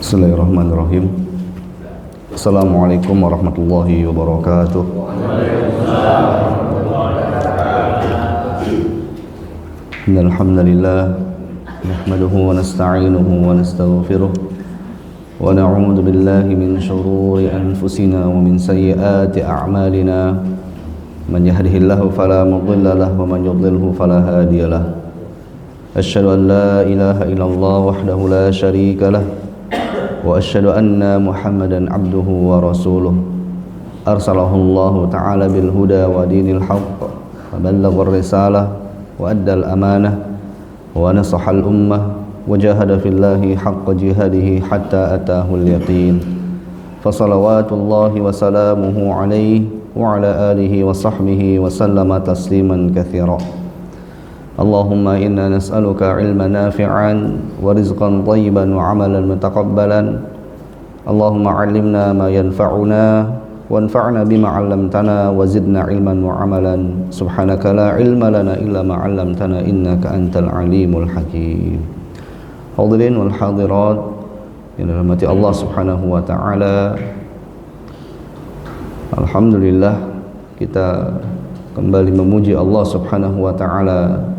Bismillahirrahmanirrahim. Assalamualaikum warahmatullahi wabarakatuh. Innal hamdalillah nahmaduhu wa nasta'inuhu wa nastaghfiruh wa na'udzu billahi min shururi anfusina wa min sayyiati a'malina. Man yahdihillahu fala mudilla lahu wa man yudlilhu fala hadiya lahu. Asyhadu an la ilaha illallah wahdahu la syarika lah wa asyhadu anna Muhammadan abduhu wa rasuluh. Arsalahu Allah ta'ala bil huda wa dinil haqq wa ballaghar risalah wa addal amanah wa nasahal ummah wa jahada fillahi haqqa jihadihi hatta atahul yaqin. Fa salawatullahi wa salamuhu alaihi wa ala alihi wa sahbihi wa sallama tasliman katsira. Allahumma inna nas'aluka ilman nafi'an wa rizqan thayyiban wa amalan mutaqabbalan. Allahumma 'allimna ma yanfa'una wanfa'na bima 'allamtana wa zidna ilman wa amalan. Subhanaka la ilma lana illa ma 'allamtana innaka antal alimul hakim. Hadirin wal hadirat yang dirahmati Allah Subhanahu wa taala. Alhamdulillah kita kembali memuji Allah Subhanahu wa taala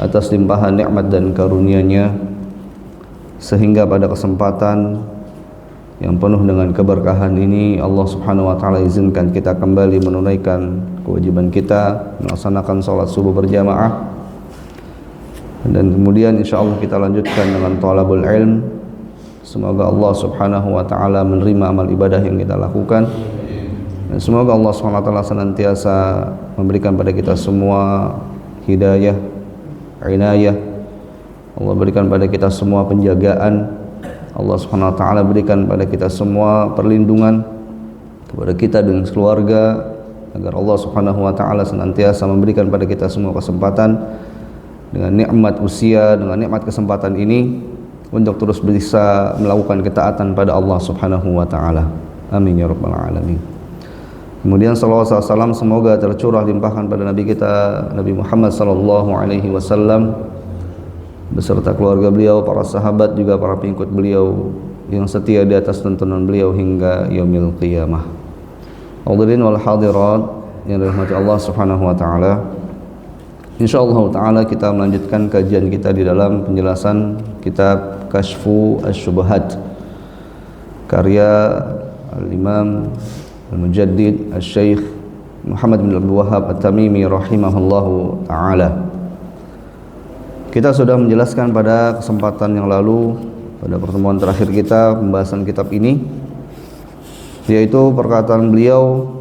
atas limpahan nikmat dan karunia-Nya, sehingga pada kesempatan yang penuh dengan keberkahan ini Allah Subhanahu wa taala izinkan kita kembali menunaikan kewajiban kita melaksanakan salat subuh berjamaah, dan kemudian insyaallah kita lanjutkan dengan thalabul ilm. Semoga Allah Subhanahu wa taala menerima amal ibadah yang kita lakukan, dan semoga Allah Subhanahu wa taala senantiasa memberikan pada kita semua hidayah, inayah. Allah berikan pada kita semua penjagaan. Allah Subhanahu wa taala berikan pada kita semua perlindungan kepada kita dan keluarga, agar Allah Subhanahu wa taala senantiasa memberikan pada kita semua kesempatan dengan nikmat usia, dengan nikmat kesempatan ini untuk terus bisa melakukan ketaatan pada Allah Subhanahu wa taala. Amin ya rabbal alamin. Kemudian salawat salam semoga tercurah limpahkan pada Nabi kita Nabi Muhammad sallallahu alaihi wasallam beserta keluarga beliau, para sahabat, juga para pengikut beliau yang setia di atas tuntunan beliau hingga yaumil qiyamah. Hadirin wal hadirat yang dirahmati Allah Subhanahu wa taala. Insyaallah taala kita melanjutkan kajian kita di dalam penjelasan kitab Kashfu Asy-Syubhat karya Al-Imam Al-Mujaddid Al-Syeikh Muhammad bin Abdul Wahhab At-Tamimi rahimahullahu ta'ala. Kita sudah menjelaskan pada kesempatan yang lalu, pada pertemuan terakhir kita pembahasan kitab ini, yaitu perkataan beliau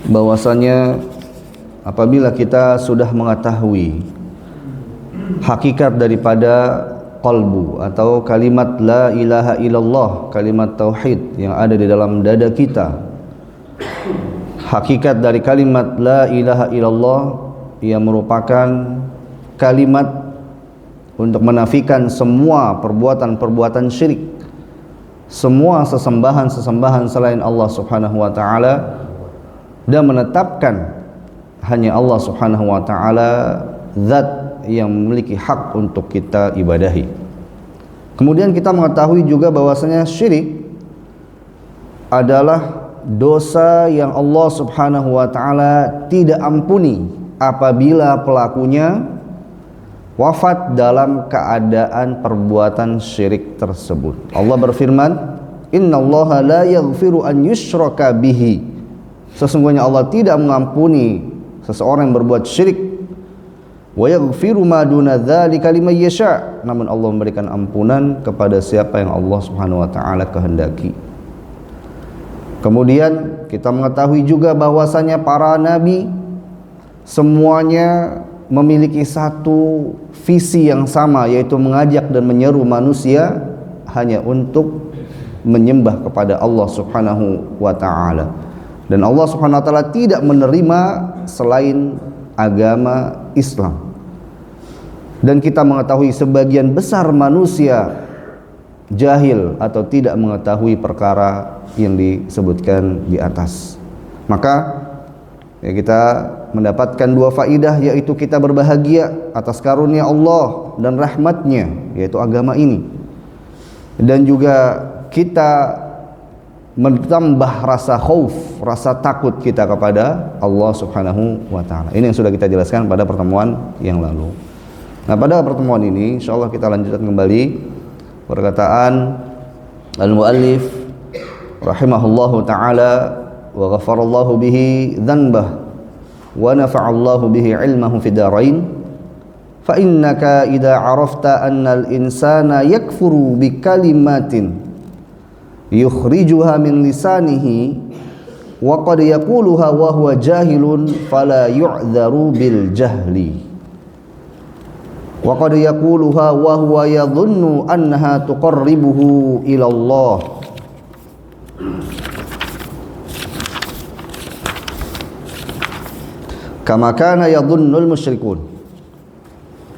bahwasanya apabila kita sudah mengetahui hakikat daripada qalbu atau kalimat la ilaha illallah, kalimat tauhid yang ada di dalam dada kita, hakikat dari kalimat la ilaha illallah yang merupakan kalimat untuk menafikan semua perbuatan-perbuatan syirik, semua sesembahan-sesembahan selain Allah Subhanahu wa taala, dan menetapkan hanya Allah Subhanahu wa taala zat yang memiliki hak untuk kita ibadahi. Kemudian kita mengetahui juga bahwasanya syirik adalah dosa yang Allah Subhanahu wa taala tidak ampuni apabila pelakunya wafat dalam keadaan perbuatan syirik tersebut. Allah berfirman, "Innallaha la yaghfiru an yushraka bihi." Sesungguhnya Allah tidak mengampuni seseorang yang berbuat syirik. Wa yaghfiru ma duna dzalika liman yasha. Namun Allah memberikan ampunan kepada siapa yang Allah Subhanahu wa taala kehendaki. Kemudian kita mengetahui juga bahwasanya para nabi semuanya memiliki satu visi yang sama, yaitu mengajak dan menyeru manusia hanya untuk menyembah kepada Allah Subhanahu wa taala. Dan Allah Subhanahu wa taala tidak menerima selain agama Islam. Dan kita mengetahui sebagian besar manusia jahil atau tidak mengetahui perkara yang disebutkan di atas. Maka ya, kita mendapatkan dua faidah, yaitu kita berbahagia atas karunia Allah dan rahmatnya, yaitu agama ini. dan juga kita menambah rasa khauf, rasa takut kita kepada Allah Subhanahu wa taala. Ini yang sudah kita jelaskan pada pertemuan yang lalu. Nah, pada pertemuan ini insyaallah kita lanjutkan kembali perkataan al-muallif rahimahullahu taala wa ghafarallahu bihi dhanbah wa nafa'allahu bihi ilmahu fid darain. Fa innaka idza arafta anna al-insana yakfuru bi kalimatin yukhrijuha min lisanihi wa qad yaquluha wa huwa jahilun fala yu'dharu bil jahli wa qad yaquluha wa huwa yadhunnu annaha tuqarribuhu ila Allah kama kana yadhunnul musyrikun.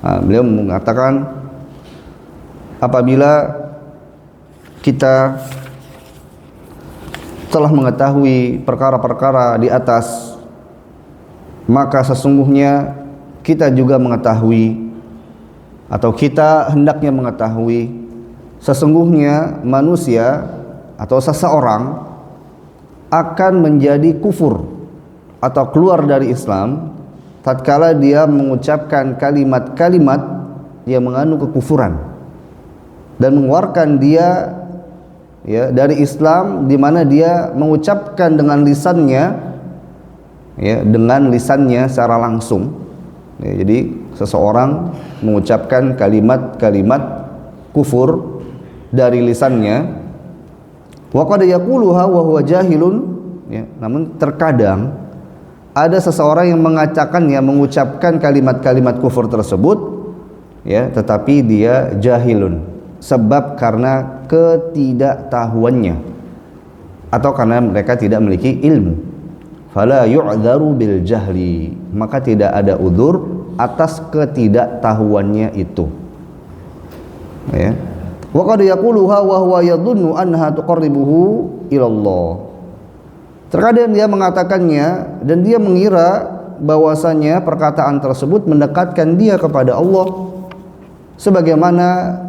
Beliau mengatakan apabila kita telah mengetahui perkara-perkara di atas, maka sesungguhnya kita juga mengetahui atau kita hendaknya mengetahui sesungguhnya manusia atau seseorang akan menjadi kufur atau keluar dari Islam tatkala dia mengucapkan kalimat-kalimat yang mengandung kekufuran dan mengeluarkan dia dari Islam, di mana dia mengucapkan dengan lisannya, dengan lisannya secara langsung. Jadi seseorang mengucapkan kalimat-kalimat kufur dari lisannya. Wa qad yaquluha wa huwa jahilun. Namun terkadang ada seseorang yang mengucapkan kalimat-kalimat kufur tersebut, tetapi dia jahilun. Sebab karena ketidaktahuannya atau karena mereka tidak memiliki ilmu. Fala yu'dharu bil jahli, maka tidak ada udzur atas ketidaktahuannya itu. Wa qad yaquluha wa huwa yadhunnu anha tuqarribuhu ila Allah. Terkadang dia mengatakannya dan dia mengira bahwasanya perkataan tersebut mendekatkan dia kepada Allah, sebagaimana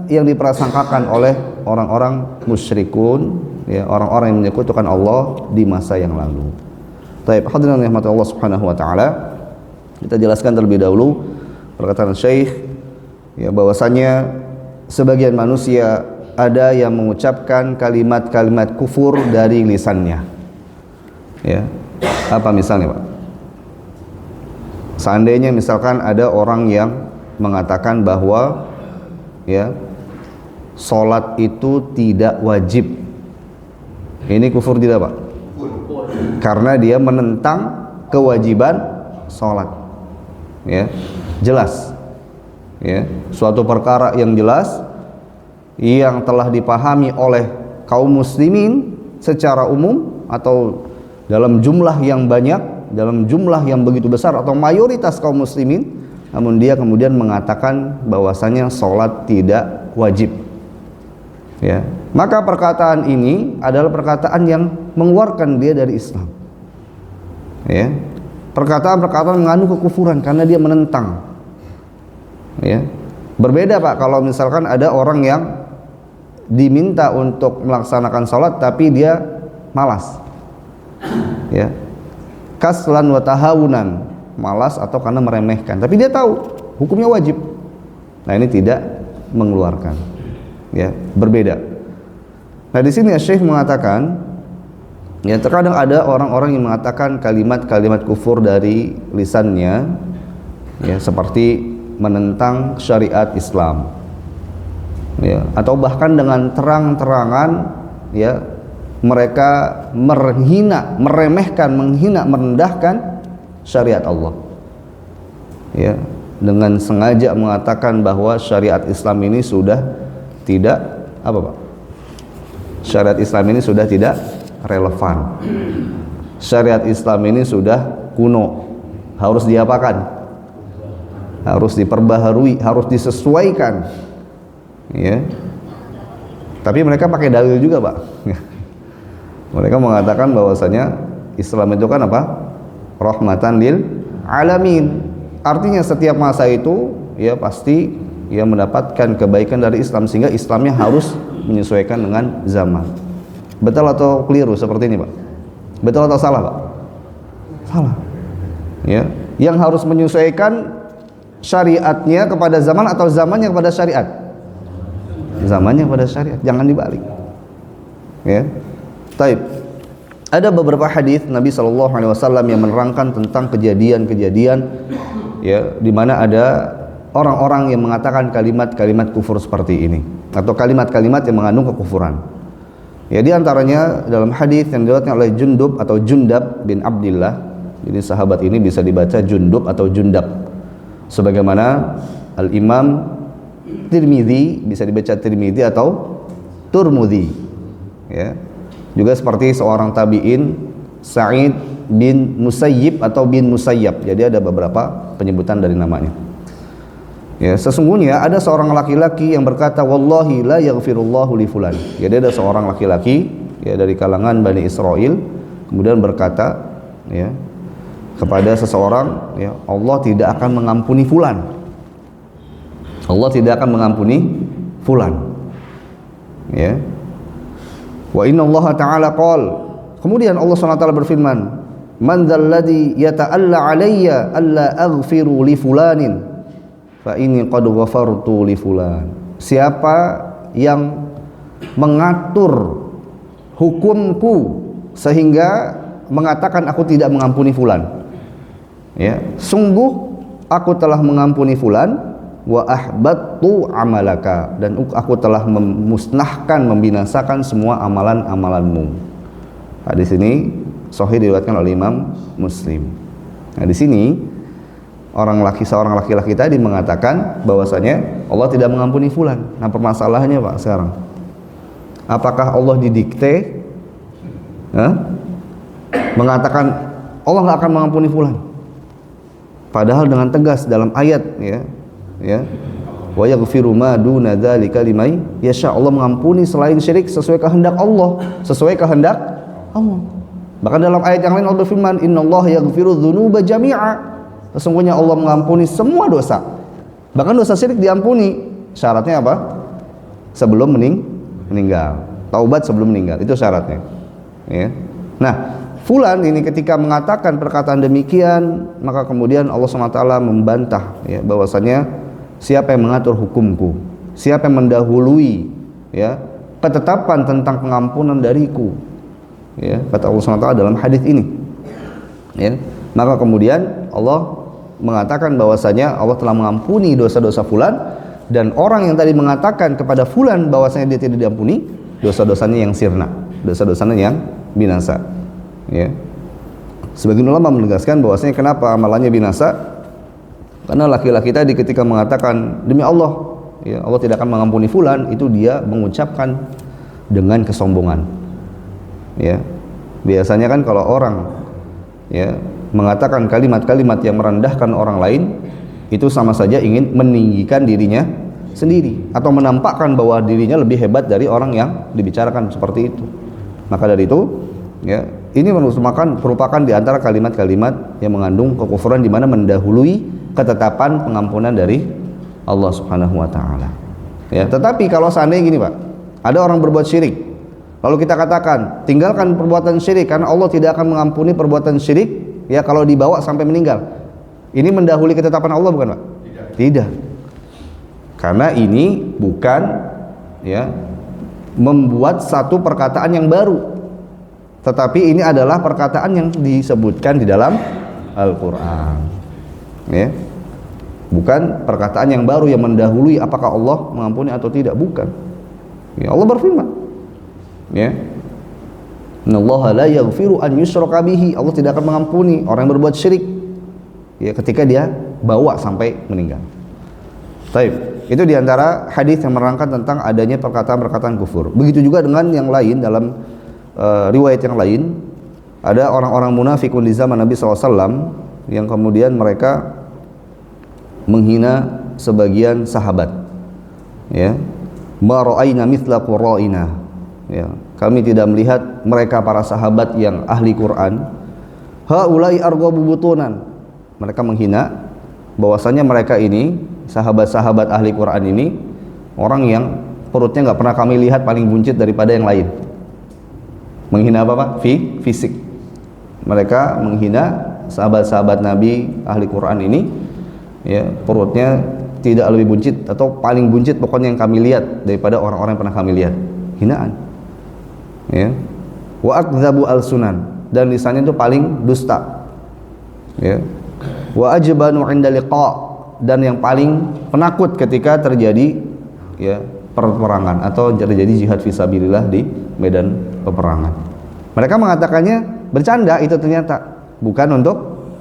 yang diprasangkakan oleh orang-orang musyrikun, orang-orang yang menyekutukan Allah di masa yang lalu. Baik, hadirin rahmat Allah Subhanahu wa taala, kita jelaskan terlebih dahulu perkataan Syekh bahwasanya sebagian manusia ada yang mengucapkan kalimat-kalimat kufur dari lisannya. Apa misalnya, Pak? Seandainya misalkan ada orang yang mengatakan bahwa sholat itu tidak wajib, ini kufur tidak, Pak? Karena dia menentang kewajiban sholat. Jelas, suatu perkara yang jelas yang telah dipahami oleh kaum muslimin secara umum atau dalam jumlah yang banyak, dalam jumlah yang begitu besar atau mayoritas kaum muslimin, namun dia kemudian mengatakan bahwasanya sholat tidak wajib. Maka perkataan ini adalah perkataan yang mengeluarkan dia dari Islam. Perkataan-perkataan mengandung kekufuran karena dia menentang. Berbeda, Pak, kalau misalkan ada orang yang diminta untuk melaksanakan sholat tapi dia malas, kaslan wa tahawunan, malas atau karena meremehkan, tapi dia tahu hukumnya wajib. Nah, ini tidak mengeluarkan, berbeda. Nah, di sini Syekh mengatakan, terkadang ada orang-orang yang mengatakan kalimat-kalimat kufur dari lisannya, seperti menentang syariat Islam, atau bahkan dengan terang-terangan, mereka meremehkan, menghina, merendahkan syariat Allah, dengan sengaja mengatakan bahwa syariat Islam ini sudah tidak syariat Islam ini sudah tidak relevan, syariat Islam ini sudah kuno, harus diapakan? Harus diperbaharui, harus disesuaikan. Tapi mereka pakai dalil juga, Pak. Mereka mengatakan bahwasanya Islam itu kan apa? Rahmatan lil alamin. Artinya setiap masa itu pasti mendapatkan kebaikan dari Islam, sehingga Islamnya harus menyesuaikan dengan zaman. Betul atau keliru seperti ini, Pak? Betul atau salah, Pak? Salah. Ya, yang harus menyesuaikan syariatnya kepada zaman atau zamannya kepada syariat? Zamannya kepada syariat, jangan dibalik. Ya. Taib. Ada beberapa hadis Nabi SAW yang menerangkan tentang kejadian-kejadian ya di mana ada orang-orang yang mengatakan kalimat-kalimat kufur seperti ini atau kalimat-kalimat yang mengandung kekufuran. Ya, di antaranya dalam hadis yang diriwayatkan oleh Jundab bin Abdillah. Jadi sahabat ini bisa dibaca Jundub atau Jundab. Sebagaimana Al-Imam Tirmidzi bisa dibaca Tirmidzi atau Turmudi. Ya. Juga seperti seorang tabi'in Sa'id bin Musayyib atau bin Musayyab. Jadi ada beberapa penyebutan dari namanya. Ya, sesungguhnya ada seorang laki-laki yang berkata, wallahi la yaghfirullahu li fulan. Jadi ada seorang laki-laki ya dari kalangan Bani Israel kemudian berkata ya kepada seseorang ya, Allah tidak akan mengampuni fulan. Allah tidak akan mengampuni fulan. Ya. Wa inna Allah ta'ala qala, kemudian Allah SWT berfirman, man dzalladzi yata'alla alayya alla aghfiru li fulanin fa inni qad ghafartu li fulan. Siapa yang mengatur hukumku sehingga mengatakan aku tidak mengampuni fulan, ya, sungguh aku telah mengampuni fulan, wa ahbattu amalaka, dan aku telah memusnahkan, membinasakan semua amalan-amalanmu. Hadis ini sahih diriwayatkan oleh Imam Muslim. Nah, di sini seorang laki-laki tadi mengatakan bahwasanya Allah tidak mengampuni fulan. Nah, permasalahannya Pak sekarang, apakah Allah didikte mengatakan Allah nggak akan mengampuni fulan? Padahal dengan tegas dalam ayat ya wa yaghfiru ma duna dzalika liman yasha, Allah mengampuni selain syirik sesuai kehendak Allah, Bahkan dalam ayat yang lain Allah berfirman, innallaha yaghfiru dzunuba jami'a, sesungguhnya Allah mengampuni semua dosa, bahkan dosa syirik diampuni. Syaratnya apa? Sebelum meninggal, taubat sebelum meninggal, itu syaratnya ya. Nah, fulan ini ketika mengatakan perkataan demikian, maka kemudian Allah SWT membantah ya bahwasanya siapa yang mengatur hukumku, siapa yang mendahului ya ketetapan tentang pengampunan dariku, ya, kata Allah SWT dalam hadis ini ya. Maka kemudian Allah mengatakan bahwasanya Allah telah mengampuni dosa-dosa fulan, dan orang yang tadi mengatakan kepada fulan bahwasanya dia tidak diampuni, dosa-dosanya yang sirna, dosa-dosanya yang binasa ya. Sebagian ulama menegaskan bahwasanya kenapa amalannya binasa, karena laki-laki tadi ketika mengatakan demi Allah ya, Allah tidak akan mengampuni fulan, itu dia mengucapkan dengan kesombongan ya. Biasanya kan kalau orang ya mengatakan kalimat-kalimat yang merendahkan orang lain, itu sama saja ingin meninggikan dirinya sendiri atau menampakkan bahwa dirinya lebih hebat dari orang yang dibicarakan seperti itu. Maka dari itu ya, ini merupakan di antara kalimat-kalimat yang mengandung kekufuran, di mana mendahului ketetapan pengampunan dari Allah Subhanahu wa taala. Ya, tetapi kalau seandainya gini, Pak, ada orang berbuat syirik, lalu kita katakan tinggalkan perbuatan syirik karena Allah tidak akan mengampuni perbuatan syirik ya kalau dibawa sampai meninggal. Ini mendahului ketetapan Allah bukan, Pak? Tidak. Karena ini bukan ya membuat satu perkataan yang baru, tetapi ini adalah perkataan yang disebutkan di dalam Al-Qur'an. Ya. Bukan perkataan yang baru yang mendahului apakah Allah mengampuni atau tidak, bukan. Ya, Allah berfirman, ya, innallaha la yaghfiru an yushraka bihi, Allah tidak akan mengampuni orang yang berbuat syirik ya ketika dia bawa sampai meninggal. Taib. Itu diantara hadis yang menerangkan tentang adanya perkataan-perkataan kufur. Begitu juga dengan yang lain dalam riwayat yang lain, ada orang-orang munafikun di zaman Nabi SAW yang kemudian mereka menghina sebagian sahabat ya, ma ra'ayna mithla qura'ina ya, kami tidak melihat mereka para sahabat yang ahli Quran, haulai arghabu butunan, mereka menghina bahwasanya mereka ini sahabat-sahabat ahli Quran ini orang yang perutnya nggak pernah kami lihat paling buncit daripada yang lain. Menghina apa Pak? Fisik. Mereka menghina sahabat-sahabat Nabi ahli Quran ini, ya, perutnya tidak lebih buncit atau paling buncit pokoknya yang kami lihat daripada orang-orang yang pernah kami lihat. Hinaan. Ya. Wa akdzabu al-sunan, dan lisannya itu paling dusta. Ya. Wa ajbanu 'inda liqa, dan yang paling penakut ketika terjadi, ya, peperangan atau terjadi jihad fisabilillah di medan peperangan. Mereka mengatakannya bercanda, itu ternyata bukan untuk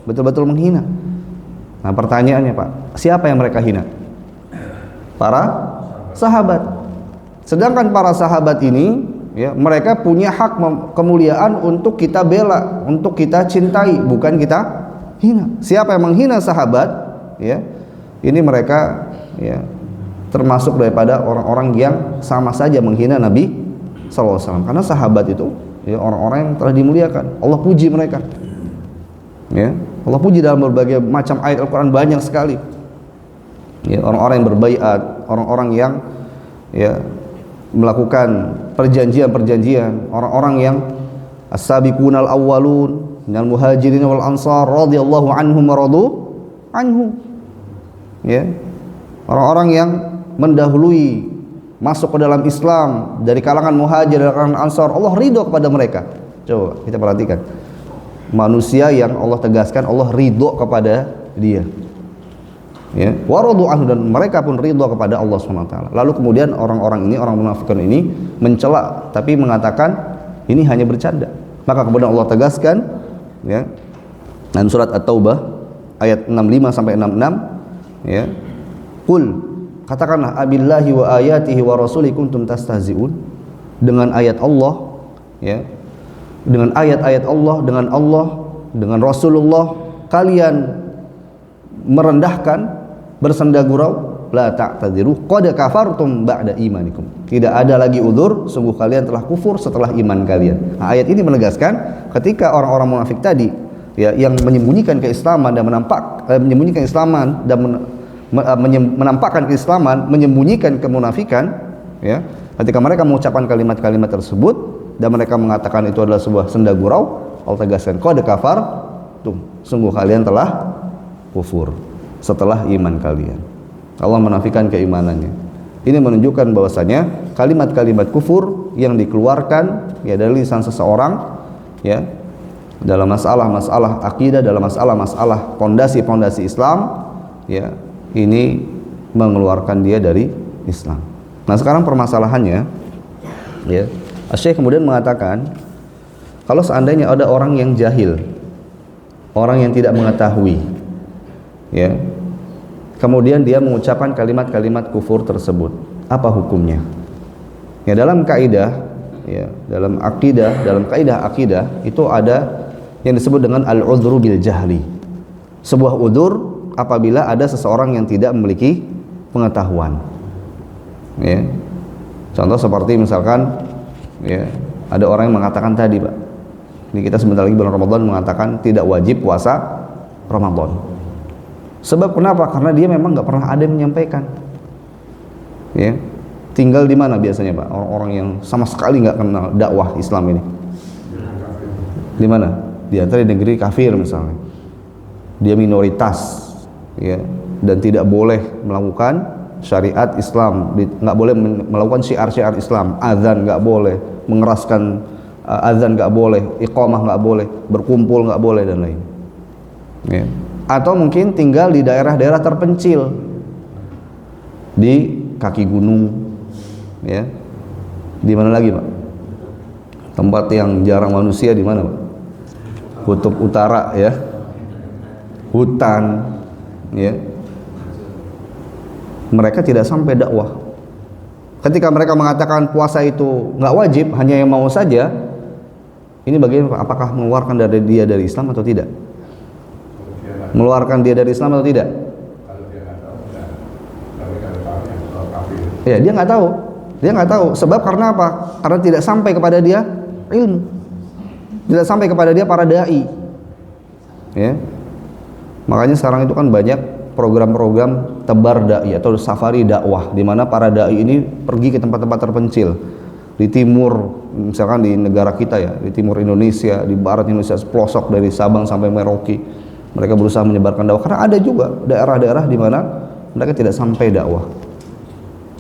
betul-betul menghina. Nah, pertanyaannya Pak, siapa yang mereka hina? Para sahabat. Sedangkan para sahabat ini, ya, mereka punya hak kemuliaan untuk kita bela, untuk kita cintai, bukan kita hina. Siapa yang menghina sahabat, ya, ini mereka, ya, termasuk daripada orang-orang yang sama saja menghina Nabi SAW. Karena sahabat itu, ya, orang-orang yang telah dimuliakan. Allah puji mereka. Ya, Allah puji dalam berbagai macam ayat Al-Quran, banyak sekali. Ya, orang-orang yang berbaiat, orang-orang yang, ya, melakukan perjanjian-perjanjian, orang-orang yang as-sabiqunal awwalun minal muhajirin wal ansar radhiyallahu anhum wa radu anhu. Ya, orang-orang yang mendahului masuk ke dalam Islam dari kalangan muhajir dan kalangan ansar, Allah ridho kepada mereka. Coba kita perhatikan, manusia yang Allah tegaskan Allah ridho kepada dia, ya, waradu anhu, dan mereka pun ridho kepada Allah SWT. Lalu kemudian orang-orang ini, orang munafikin ini mencela, tapi mengatakan ini hanya bercanda. Maka kemudian Allah tegaskan, ya, dalam surat At-Taubah ayat 65 sampai 66, ya, qul, katakanlah, abillahi wa ayatihi wa rasuli kuntum tastahzi'un, dengan ayat Allah, ya, dengan ayat-ayat Allah, dengan Rasulullah kalian merendahkan, bersenda gurau, la ta'tadiru qad kafartum ba'da imanikum. Tidak ada lagi udzur, sungguh kalian telah kufur setelah iman kalian. Nah, ayat ini menegaskan ketika orang-orang munafik tadi, ya, yang menyembunyikan keislaman dan menyembunyikan keislaman dan menampakkan keislaman, menyembunyikan kemunafikan, ya, ketika mereka mengucapkan kalimat-kalimat tersebut dan mereka mengatakan itu adalah sebuah senda gurau, Allah tegaskan qad kafartum, sungguh kalian telah kufur setelah iman kalian. Allah menafikan keimanannya. Ini menunjukkan bahwasanya kalimat-kalimat kufur yang dikeluarkan, ya, dari lisan seseorang, ya, dalam masalah-masalah akidah, dalam masalah-masalah pondasi-pondasi Islam, ya, ini mengeluarkan dia dari Islam. Nah, sekarang permasalahannya, ya, Syekh kemudian mengatakan, kalau seandainya ada orang yang jahil, orang yang tidak mengetahui, ya, kemudian dia mengucapkan kalimat-kalimat kufur tersebut, apa hukumnya? Ya, dalam kaidah, ya, dalam akidah, dalam kaidah akidah itu ada yang disebut dengan al-udhru bil jahli. Sebuah udzur apabila ada seseorang yang tidak memiliki pengetahuan, ya. Contoh seperti misalkan, ya, ada orang yang mengatakan tadi, Pak, ini kita sebentar lagi bulan Ramadan, mengatakan tidak wajib puasa Ramadan. Sebab kenapa? Karena dia memang nggak pernah ada yang menyampaikan, ya. Tinggal di mana biasanya, Pak, orang-orang yang sama sekali nggak kenal dakwah Islam ini? Di mana? Di antara negeri kafir misalnya. Dia minoritas, ya, dan tidak boleh melakukan syariat Islam, nggak boleh melakukan syiar-syiar Islam, azan nggak boleh, mengeraskan azan nggak boleh, iqamah nggak boleh, berkumpul nggak boleh, dan lain, ya. Atau mungkin tinggal di daerah-daerah terpencil, di kaki gunung, ya. Di mana lagi, Pak? Tempat yang jarang manusia di mana, Pak? Kutub Utara, ya. Hutan, ya. Mereka tidak sampai dakwah. Ketika mereka mengatakan puasa itu nggak wajib, hanya yang mau saja, ini bagian apakah mengeluarkan dia dari Islam atau tidak? Mengeluarkan dia dari Islam atau tidak? Ya, dia nggak tahu. Dia nggak tahu. Sebab karena apa? Karena tidak sampai kepada dia ilmu, tidak sampai kepada dia para dai, ya. Makanya sekarang itu kan banyak program-program tebar dai atau safari dakwah, di mana para dai ini pergi ke tempat-tempat terpencil di timur, misalkan di negara kita ya, di timur Indonesia, di barat Indonesia, pelosok dari Sabang sampai Merauke. Mereka berusaha menyebarkan dakwah, karena ada juga daerah-daerah di mana mereka tidak sampai dakwah.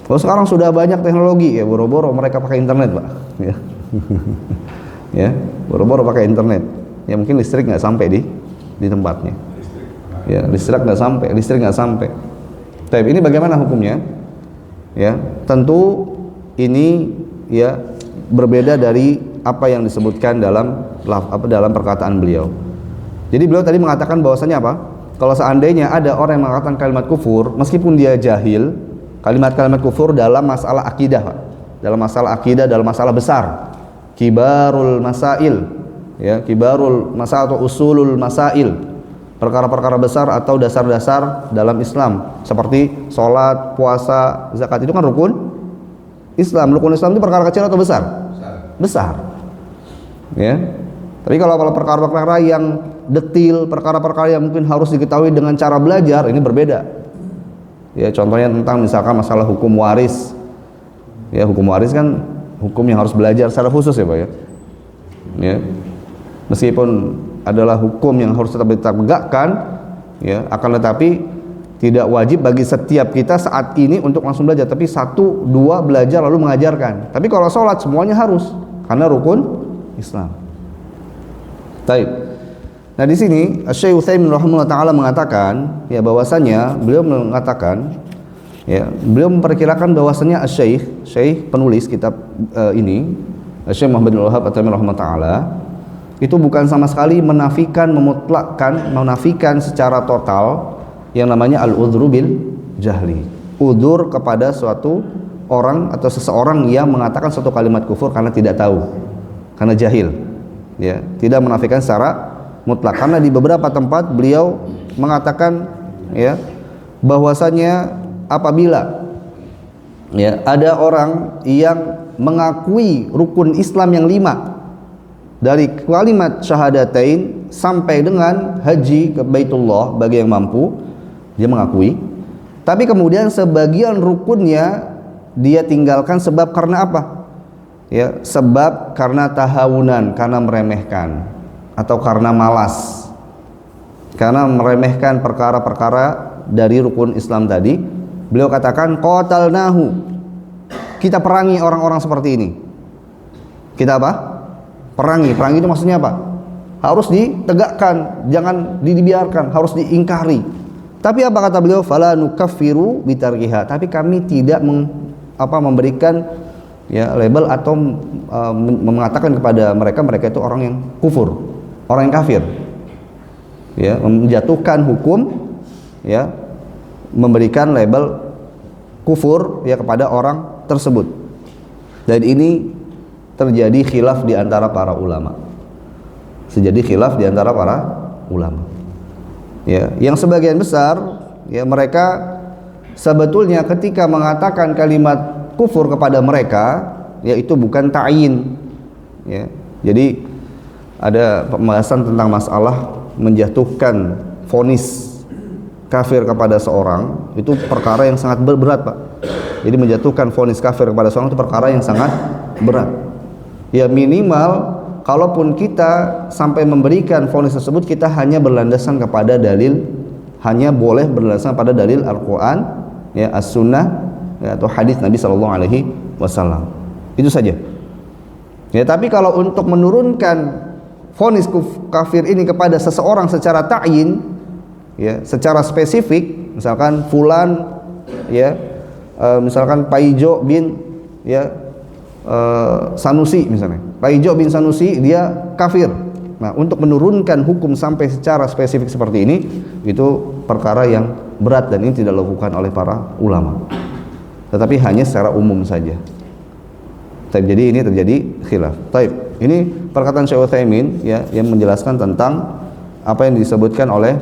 Kalau sekarang sudah banyak teknologi ya, boro-boro mereka pakai internet, Pak. Ya, ya, boro-boro pakai internet. Ya mungkin listrik nggak sampai di tempatnya. Ya, listrik nggak sampai. Tapi ini bagaimana hukumnya? Ya, tentu ini ya berbeda dari apa yang disebutkan dalam perkataan beliau. Jadi beliau tadi mengatakan bahwasanya apa? Kalau seandainya ada orang yang mengatakan kalimat kufur meskipun dia jahil, kalimat-kalimat kufur dalam masalah akidah, Pak. Dalam masalah akidah, dalam masalah besar, kibarul masail, ya, kibarul masail atau usulul masail, perkara-perkara besar atau dasar-dasar dalam Islam seperti sholat, puasa, zakat, itu kan rukun Islam. Rukun Islam itu perkara kecil atau besar? Besar. Ya. Tapi kalau perkara-perkara yang detil, perkara-perkara yang mungkin harus diketahui dengan cara belajar, ini berbeda. Ya, contohnya tentang misalkan masalah hukum waris. Ya, hukum waris kan hukum yang harus belajar secara khusus ya, Pak ya. Ya. Meskipun adalah hukum yang harus tetap ditegakkan, ya, akan tetapi tidak wajib bagi setiap kita saat ini untuk langsung belajar, tapi 1, 2 belajar lalu mengajarkan. Tapi kalau sholat semuanya harus, karena rukun Islam. Baik. Nah di sini Syekh Utsaimin rahimahullah taala mengatakan ya bahwasanya beliau mengatakan ya beliau memperkirakan bahwasanya Syekh penulis kitab ini Syekh Muhammad bin Wahab at-Tamimi rahimahullah taala itu bukan sama sekali menafikan secara total yang namanya al-udhru bil jahli. Udzur kepada suatu orang atau seseorang yang mengatakan suatu kalimat kufur karena tidak tahu, karena jahil. Ya, tidak menafikan secara mutlak, karena di beberapa tempat beliau mengatakan ya bahwasanya apabila ya ada orang yang mengakui rukun Islam yang 5 dari kalimat syahadatain sampai dengan haji ke Baitullah bagi yang mampu, dia mengakui, tapi kemudian sebagian rukunnya dia tinggalkan sebab karena apa? Ya, sebab karena tahawunan, karena meremehkan, atau karena malas, karena meremehkan perkara-perkara dari rukun Islam tadi. Beliau katakan qatalnahu, kita perangi orang-orang seperti ini. Kita apa? Perangi itu maksudnya apa? Harus ditegakkan, jangan dibiarkan, harus diingkari. Tapi apa kata beliau? Fala nukaffiru bitarkiha, tapi kami tidak memberikan ya label atau mengatakan kepada mereka itu orang yang kufur, orang yang kafir. Ya, menjatuhkan hukum ya, memberikan label kufur ya kepada orang tersebut. Dan ini terjadi khilaf di antara para ulama. Ya, yang sebagian besar ya mereka sebetulnya ketika mengatakan kalimat kufur kepada mereka yaitu bukan ta'yin ya. Jadi ada pembahasan tentang masalah menjatuhkan vonis kafir kepada seorang, itu perkara yang sangat berat, Pak. Jadi menjatuhkan vonis kafir kepada seorang itu perkara yang sangat berat. Ya minimal kalaupun kita sampai memberikan vonis tersebut, kita hanya berlandasan kepada dalil, hanya boleh berlandasan pada dalil Al-Qur'an ya, As-Sunnah ya, atau hadis Nabi Shallallahu Alaihi Wasallam, itu saja. Ya, tapi kalau untuk menurunkan vonis kafir ini kepada seseorang secara ta'yin, ya, secara spesifik, misalkan fulan, ya, misalkan Paijo bin ya Sanusi misalnya, Paijo bin Sanusi dia kafir. Nah, untuk menurunkan hukum sampai secara spesifik seperti ini, itu perkara yang berat dan ini tidak dilakukan oleh para ulama, tetapi hanya secara umum saja. Jadi ini terjadi khilaf. Ini perkataan Syekh Utsaimin ya, yang menjelaskan tentang apa yang disebutkan oleh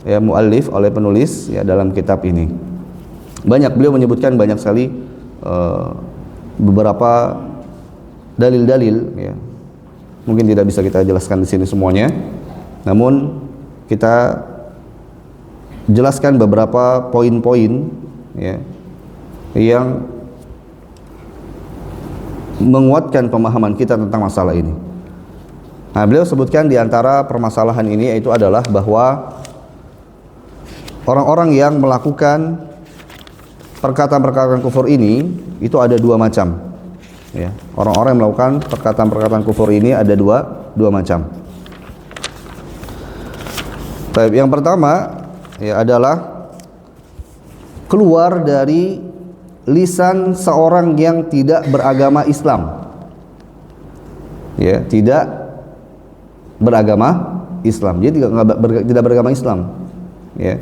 ya muallif, oleh penulis ya dalam kitab ini. Banyak, beliau menyebutkan banyak sekali beberapa dalil-dalil ya. Mungkin tidak bisa kita jelaskan di sini semuanya. Namun kita jelaskan beberapa poin-poin ya, yang menguatkan pemahaman kita tentang masalah ini. Nah, beliau sebutkan di antara permasalahan ini yaitu adalah bahwa orang-orang yang melakukan perkataan-perkataan kufur ini itu ada dua macam. Ya, orang-orang yang melakukan perkataan-perkataan kufur ini ada dua macam. Baik, yang pertama ya adalah keluar dari lisan seorang yang tidak beragama Islam. Ya, tidak beragama Islam. Dia tidak beragama Islam. Ya.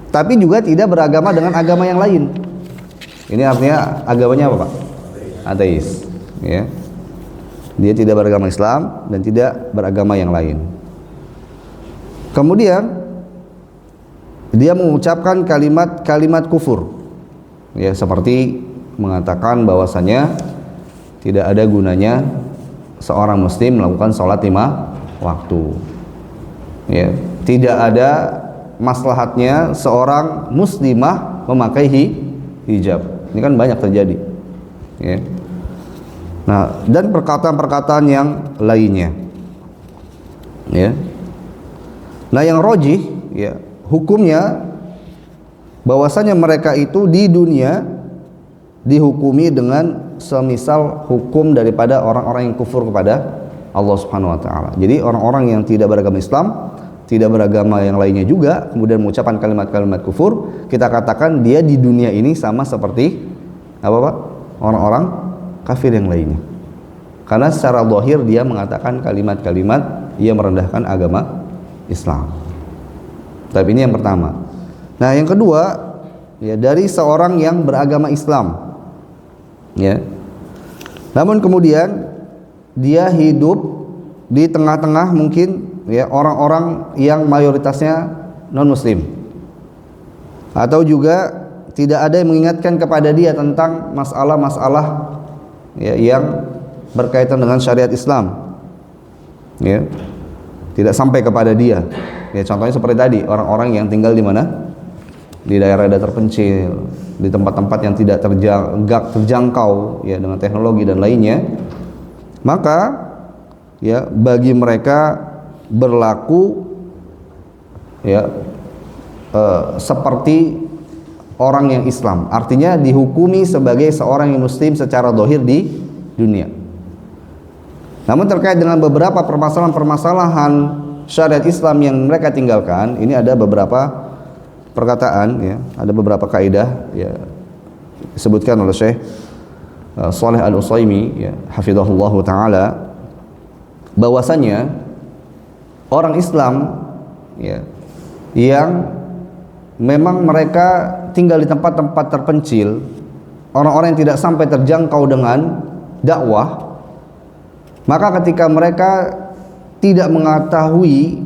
Tapi juga tidak beragama dengan agama yang lain. Ini artinya agamanya apa, Pak? Ateis. Ya. Dia tidak beragama Islam dan tidak beragama yang lain. Kemudian dia mengucapkan kalimat-kalimat kufur, ya, seperti mengatakan bahwasanya tidak ada gunanya seorang muslim melakukan sholat 5 waktu, ya, tidak ada maslahatnya seorang muslimah memakai hijab. Ini kan banyak terjadi, ya. Nah, dan perkataan-perkataan yang lainnya, ya. Nah, yang rajih, ya, hukumnya bahwasanya mereka itu di dunia dihukumi dengan semisal hukum daripada orang-orang yang kufur kepada Allah Subhanahu wa taala. Jadi orang-orang yang tidak beragama Islam, tidak beragama yang lainnya juga, kemudian mengucapkan kalimat-kalimat kufur, kita katakan dia di dunia ini sama seperti apa, Pak? Orang-orang kafir yang lainnya. Karena secara zahir dia mengatakan kalimat-kalimat yang merendahkan agama Islam. Tapi ini yang pertama. Nah, yang kedua, ya, dari seorang yang beragama Islam, ya. Namun kemudian dia hidup di tengah-tengah mungkin, ya, orang-orang yang mayoritasnya non-muslim, atau juga tidak ada yang mengingatkan kepada dia tentang masalah-masalah, ya, yang berkaitan dengan syariat Islam, ya, tidak sampai kepada dia. Ya, contohnya seperti tadi, orang-orang yang tinggal di mana? Di daerah-daerah terpencil, di tempat-tempat yang tidak terjangkau, ya, dengan teknologi dan lainnya. Maka, ya, bagi mereka berlaku, ya, seperti orang yang Islam. Artinya dihukumi sebagai seorang yang muslim secara zahir di dunia. Namun terkait dengan beberapa permasalahan-permasalahan syariat Islam yang mereka tinggalkan, ini ada beberapa perkataan, ya, ada beberapa kaidah, ya, disebutkan oleh Syekh Shalih Al-Utsaimin, ya, hafizahullah taala, bahwasanya orang Islam, ya, yang memang mereka tinggal di tempat-tempat terpencil, orang-orang yang tidak sampai terjangkau dengan dakwah, maka ketika mereka tidak mengetahui,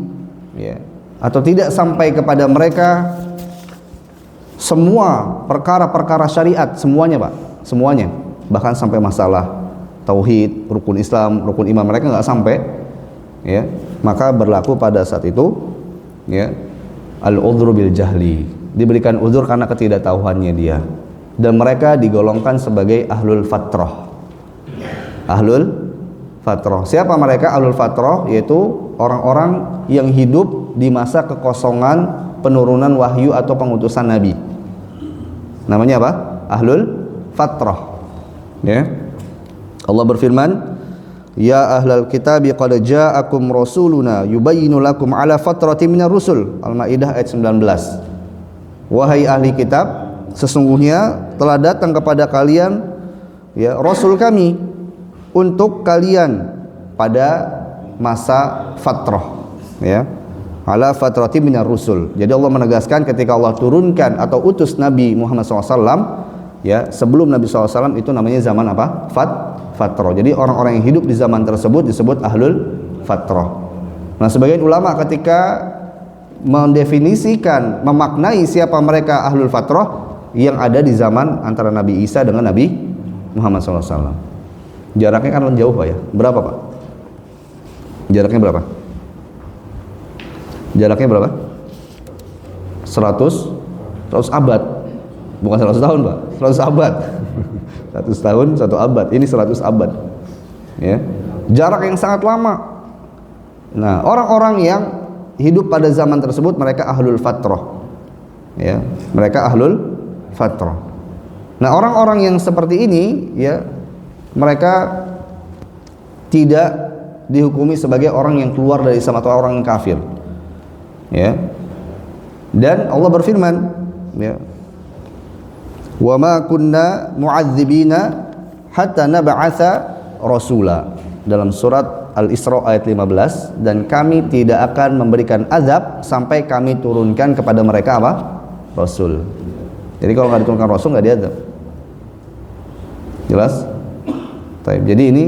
ya, atau tidak sampai kepada mereka semua perkara-perkara syariat, semuanya, Pak, semuanya, bahkan sampai masalah tauhid, rukun Islam, rukun iman, mereka nggak sampai, ya, maka berlaku pada saat itu, ya, al-udhru bil jahli, diberikan udzur karena ketidaktahuannya dia, dan mereka digolongkan sebagai ahlul fatrah. Ahlul fatrah. Siapa mereka? Ahlul fatrah yaitu orang-orang yang hidup di masa kekosongan penurunan wahyu atau pengutusan nabi. Namanya apa? Ahlul fatrah. Ya. Allah berfirman, "Ya ahlal kitab qad ja'akum rasuluna yubayyinu lakum ala fatratin minar rusul." Al-Maidah ayat 19. Wahai ahli kitab, sesungguhnya telah datang kepada kalian, ya, rasul kami untuk kalian pada masa fatrah, ya, ala fatrati minar rusul. Jadi Allah menegaskan ketika Allah turunkan atau utus Nabi Muhammad SAW, ya, sebelum Nabi SAW itu namanya zaman apa? Fatrah. Jadi orang-orang yang hidup di zaman tersebut disebut ahlul fatrah. Nah, sebagian ulama ketika mendefinisikan, memaknai siapa mereka ahlul fatrah, yang ada di zaman antara Nabi Isa dengan Nabi Muhammad SAW. Jaraknya kan jauh, Pak, ya. Berapa, Pak? Jaraknya berapa? Jaraknya berapa? 100 abad. Bukan 100 tahun, Pak. 100 abad. 100 tahun, 1 abad. Ini 100 abad. Ya. Jarak yang sangat lama. Nah, orang-orang yang hidup pada zaman tersebut mereka ahlul fatrah. Ya, mereka ahlul fatrah. Nah, orang-orang yang seperti ini ya, mereka tidak dihukumi sebagai orang yang keluar dari Islam atau orang yang kafir. Ya. Dan Allah berfirman, ya, wa ma kunna mu'adzibina hatta nab'atsa rasula, dalam surat Al-Isra ayat 15, dan kami tidak akan memberikan azab sampai kami turunkan kepada mereka apa? Rasul. Jadi kalau nggak diturunkan Rasul nggak diazab. Jelas? Baik. Jadi ini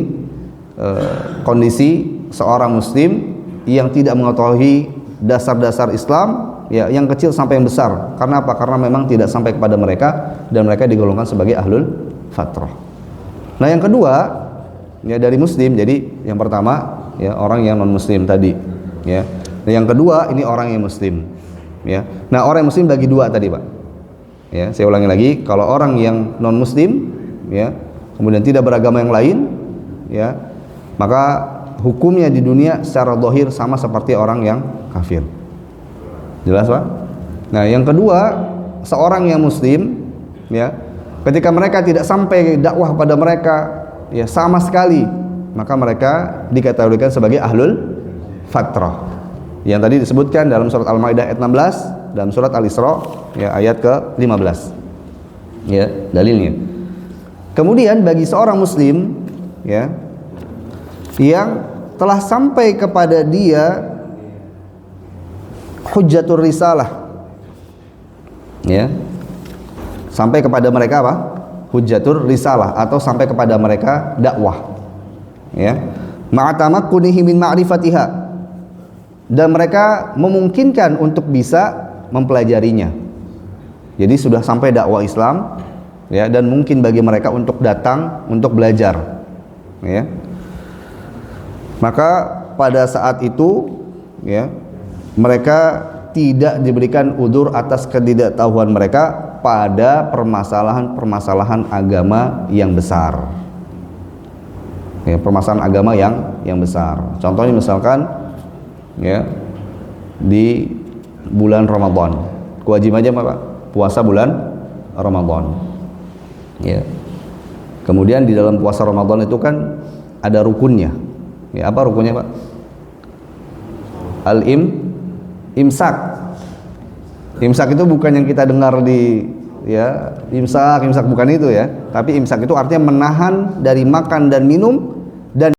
kondisi seorang muslim yang tidak mengetahui dasar-dasar Islam, ya, yang kecil sampai yang besar. Karena apa? Karena memang tidak sampai kepada mereka dan mereka digolongkan sebagai ahlul fatrah. Nah, yang kedua, ya, dari muslim. Jadi yang pertama, ya, orang yang non muslim tadi, ya. Nah, yang kedua ini orang yang muslim, ya. Nah, orang yang muslim bagi dua tadi, Pak. Ya, saya ulangi lagi, kalau orang yang non muslim, ya, kemudian tidak beragama yang lain, ya, maka hukumnya di dunia secara zahir sama seperti orang yang kafir. Jelas, Pak? Nah, yang kedua, seorang yang muslim, ya, ketika mereka tidak sampai dakwah pada mereka, ya, sama sekali, maka mereka dikategorikan sebagai ahlul fatrah. Yang tadi disebutkan dalam surat Al-Maidah ayat 16, dalam surat Al-Isra, ya, ayat ke-15. Ya, dalilnya. Kemudian bagi seorang muslim, ya, yang telah sampai kepada dia hujjatur risalah, ya, sampai kepada mereka apa? Hujjatur risalah, atau sampai kepada mereka dakwah, ya, ma'atamakunihi min ma'rifatiha, dan mereka memungkinkan untuk bisa mempelajarinya. Jadi sudah sampai dakwah Islam, ya, dan mungkin bagi mereka untuk datang untuk belajar, ya. Maka pada saat itu, ya, mereka tidak diberikan udzur atas ketidaktahuan mereka pada permasalahan-permasalahan agama yang besar. Ya, permasalahan agama yang besar. Contohnya misalkan, ya, di bulan Ramadan, kewajibannya apa? Puasa bulan Ramadan. Ya. Kemudian di dalam puasa Ramadan itu kan ada rukunnya. Ya, apa rukunnya, Pak? Imsak. Imsak itu bukan yang kita dengar di, ya, imsak bukan itu, ya. Tapi imsak itu artinya menahan dari makan dan minum dan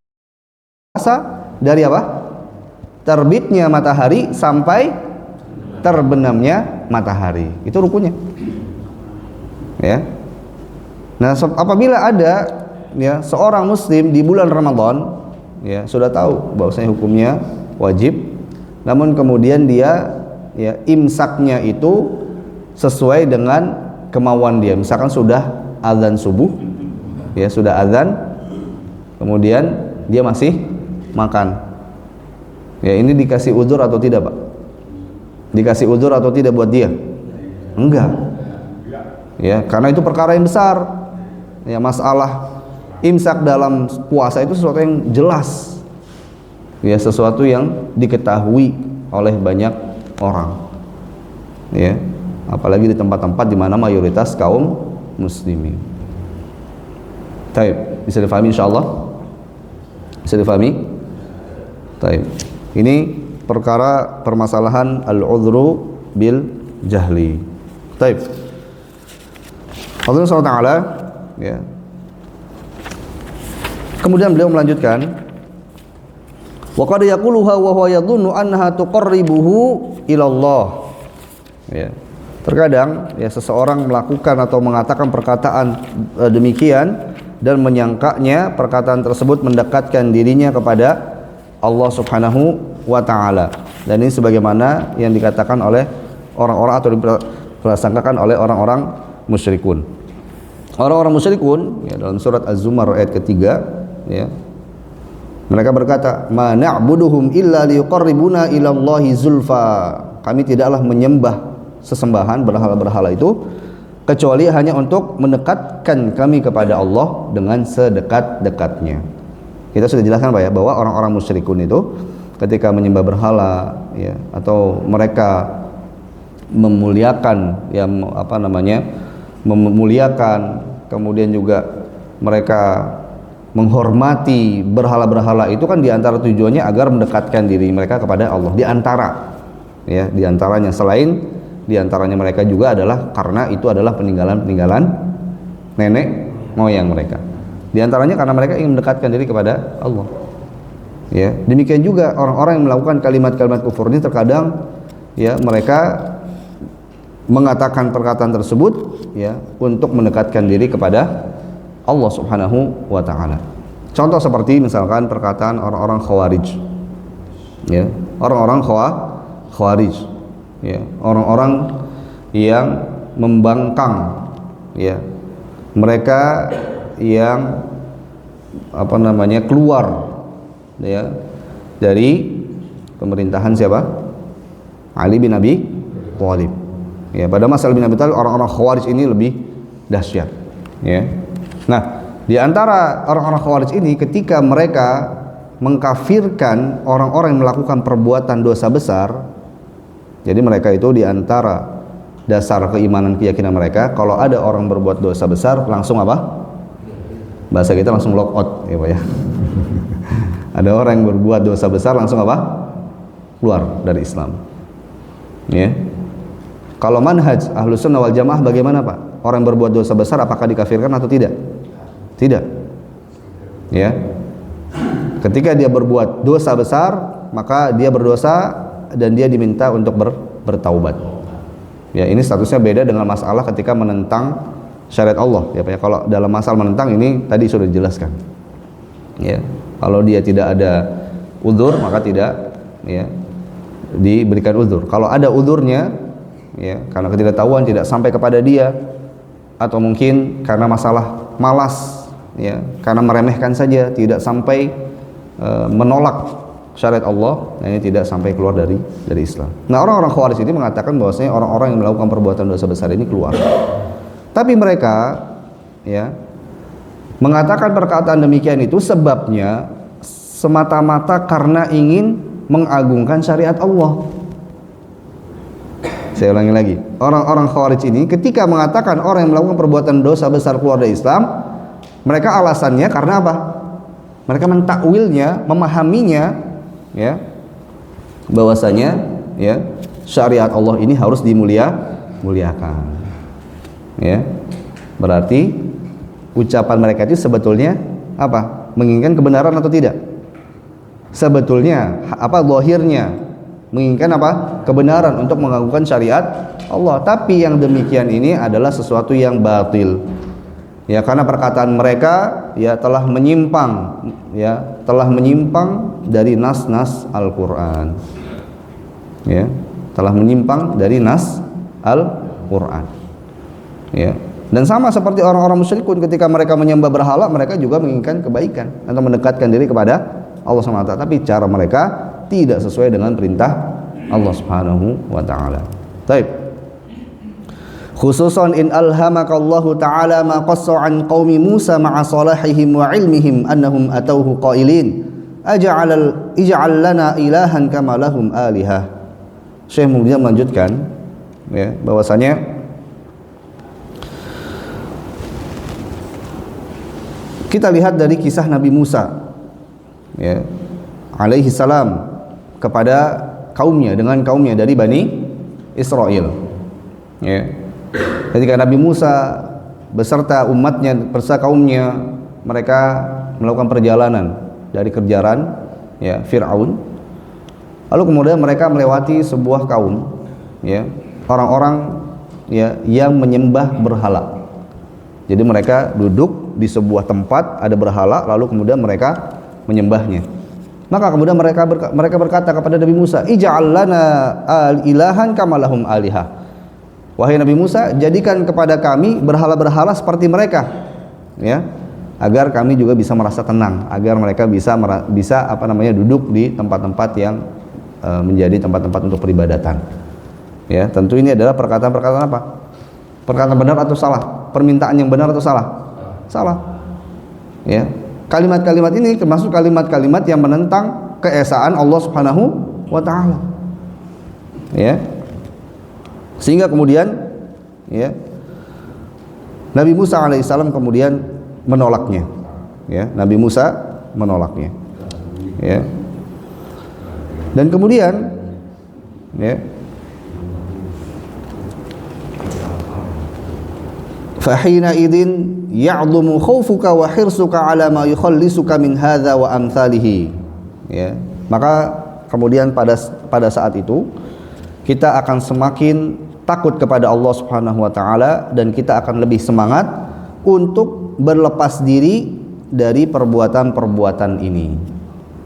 puasa dari apa? Terbitnya matahari sampai terbenamnya matahari. Itu rukunnya. Ya. Nah, apabila ada, ya, seorang muslim di bulan Ramadan, ya, sudah tahu bahwasanya hukumnya wajib, namun kemudian dia, ya, imsaknya itu sesuai dengan kemauan dia. Misalkan sudah azan subuh, ya, sudah azan, kemudian dia masih makan. Ya, ini dikasih udzur atau tidak, Pak? Dikasih udzur atau tidak buat dia? Enggak. Ya, karena itu perkara yang besar. Ya, masalah imsak dalam puasa itu sesuatu yang jelas, ya, sesuatu yang diketahui oleh banyak orang, ya, apalagi di tempat-tempat di mana mayoritas kaum muslimin. Taib, bisa difahami insyaallah? Bisa difahami? Taib. Ini perkara permasalahan al-udhru bil jahli. Taib. Allah SWT, ya. Kemudian beliau melanjutkan, wa qad yaquluha wa huwa yadhunnu annaha tuqarribuhu ila Allah. Ya. Terkadang, ya, seseorang melakukan atau mengatakan perkataan demikian dan menyangkanya perkataan tersebut mendekatkan dirinya kepada Allah Subhanahu wa taala. Dan ini sebagaimana yang dikatakan oleh orang-orang atau diprasangkakan oleh orang-orang musyrikun. Orang-orang musyrikun, ya, dalam surat Az-Zumar ayat ketiga, ya, mereka berkata, ma na'buduhum illa liyuqarribuna ila Allahi zulfa. Kami tidaklah menyembah sesembahan berhala-berhala itu kecuali hanya untuk mendekatkan kami kepada Allah dengan sedekat-dekatnya. Kita sudah jelaskan Pak ya, bahwa orang-orang musyrikun itu ketika menyembah berhala ya, atau mereka memuliakan ya memuliakan, kemudian juga mereka menghormati berhala-berhala itu kan diantara tujuannya agar mendekatkan diri mereka kepada Allah. Diantaranya selain diantaranya mereka juga adalah karena itu adalah peninggalan nenek moyang mereka. Diantaranya karena mereka ingin mendekatkan diri kepada Allah. Ya, demikian juga orang-orang yang melakukan kalimat-kalimat kufur ini terkadang ya mereka mengatakan perkataan tersebut ya untuk mendekatkan diri kepada Allah Subhanahu wa taala. Contoh seperti misalkan perkataan orang-orang Khawarij. Ya, orang-orang Khawarij. Ya, orang-orang yang membangkang ya. Mereka yang keluar ya dari pemerintahan siapa? Ali bin Abi Thalib. Ya, pada masa Ali bin Abi Thalib orang-orang Khawarij ini lebih dahsyat. Ya. Nah, di antara orang-orang Khawarij ini ketika mereka mengkafirkan orang-orang yang melakukan perbuatan dosa besar, jadi mereka itu di antara dasar keimanan keyakinan mereka, kalau ada orang berbuat dosa besar langsung apa? Bahasa kita langsung lock out ya Pak ya. Ada orang yang berbuat dosa besar langsung apa? Keluar dari Islam. Ya. Kalau manhaj Ahlus Sunnah wal Jamaah bagaimana Pak? Orang yang berbuat dosa besar apakah dikafirkan atau tidak? Tidak. Ya. Ketika dia berbuat dosa besar, maka dia berdosa dan dia diminta untuk bertaubat. Ya, ini statusnya beda dengan masalah ketika menentang syariat Allah. Ya, Pak ya. Kalau dalam masalah menentang ini tadi sudah dijelaskan. Ya. Kalau dia tidak ada uzur maka tidak ya diberikan uzur. Kalau ada uzurnya ya karena ketidaktahuan tidak sampai kepada dia, atau mungkin karena masalah malas ya, karena meremehkan saja tidak sampai menolak syariat Allah, ini tidak sampai keluar dari Islam. Nah, orang-orang Khawarij ini mengatakan bahwasanya orang-orang yang melakukan perbuatan dosa besar ini keluar. Tapi mereka ya mengatakan perkataan demikian itu sebabnya semata-mata karena ingin mengagungkan syariat Allah. Saya ulangi lagi, orang-orang Khawarij ini ketika mengatakan orang yang melakukan perbuatan dosa besar keluar dari Islam, mereka alasannya karena apa? Mereka mentakwilnya, memahaminya ya bahwasanya ya syariat Allah ini harus dimuliakan. Ya. Berarti ucapan mereka itu sebetulnya apa? Menginginkan kebenaran atau tidak? Sebetulnya apa zahirnya? Menginginkan apa? Kebenaran untuk mengagungkan syariat Allah. Tapi yang demikian ini adalah sesuatu yang batil. Ya, karena perkataan mereka ya telah menyimpang dari nas-nas Al-Qur'an. Ya, telah menyimpang dari nas Al-Qur'an. Ya. Dan sama seperti orang-orang musyrikun ketika mereka menyembah berhala, mereka juga menginginkan kebaikan atau mendekatkan diri kepada Allah SWT, tapi cara mereka tidak sesuai dengan perintah Allah Subhanahu wa taala. Baik. Khususan in alhamakallahu ta'ala ma qassa an qaumi Musa ma'a salahihim wa ilmihim annahum atauhu qailin ij'al lana ilahan kama lahum alihah. Syekh kemudian melanjutkan ya bahwasanya kita lihat dari kisah Nabi Musa ya alaihi salam kepada kaumnya, dengan kaumnya dari Bani Israel ya. Ketika Nabi Musa beserta umatnya, beserta kaumnya, mereka melakukan perjalanan dari kejaran ya Fir'aun, lalu kemudian mereka melewati sebuah kaum ya, orang-orang ya yang menyembah berhala. Jadi mereka duduk di sebuah tempat ada berhala, lalu kemudian mereka menyembahnya. Maka kemudian mereka berkata kepada Nabi Musa, ij'al lana ilahan kama lahum alihah. Wahai Nabi Musa, jadikan kepada kami berhala-berhala seperti mereka, ya, agar kami juga bisa merasa tenang, agar mereka bisa duduk di tempat-tempat yang menjadi tempat-tempat untuk peribadatan. Ya, tentu ini adalah perkataan-perkataan apa? Perkataan benar atau salah? Permintaan yang benar atau salah? Salah. Ya. Kalimat-kalimat ini termasuk kalimat-kalimat yang menentang keesaan Allah Subhanahu wa taala. Ya. Sehingga kemudian ya Nabi Musa alaihissalam kemudian menolaknya. Ya, Nabi Musa menolaknya. Ya. Dan kemudian ya fahina idin ya'dhumu khawfuka wa hirsuka ala ma yukhallisuka min hadza wa amsalihi. Ya, maka kemudian pada saat itu kita akan semakin takut kepada Allah Subhanahu wa taala dan kita akan lebih semangat untuk berlepas diri dari perbuatan-perbuatan ini.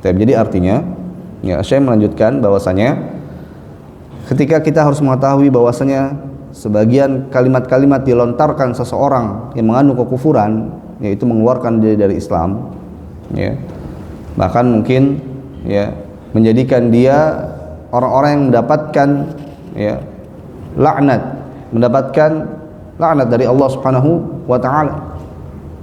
Jadi artinya ya, saya melanjutkan bahwasanya ketika kita harus mengetahui bahwasanya sebagian kalimat-kalimat dilontarkan seseorang yang mengandung kekufuran, yaitu mengeluarkan diri dari Islam, ya, bahkan mungkin ya menjadikan dia orang-orang yang mendapatkan ya mendapatkan laknat dari Allah Subhanahu wa taala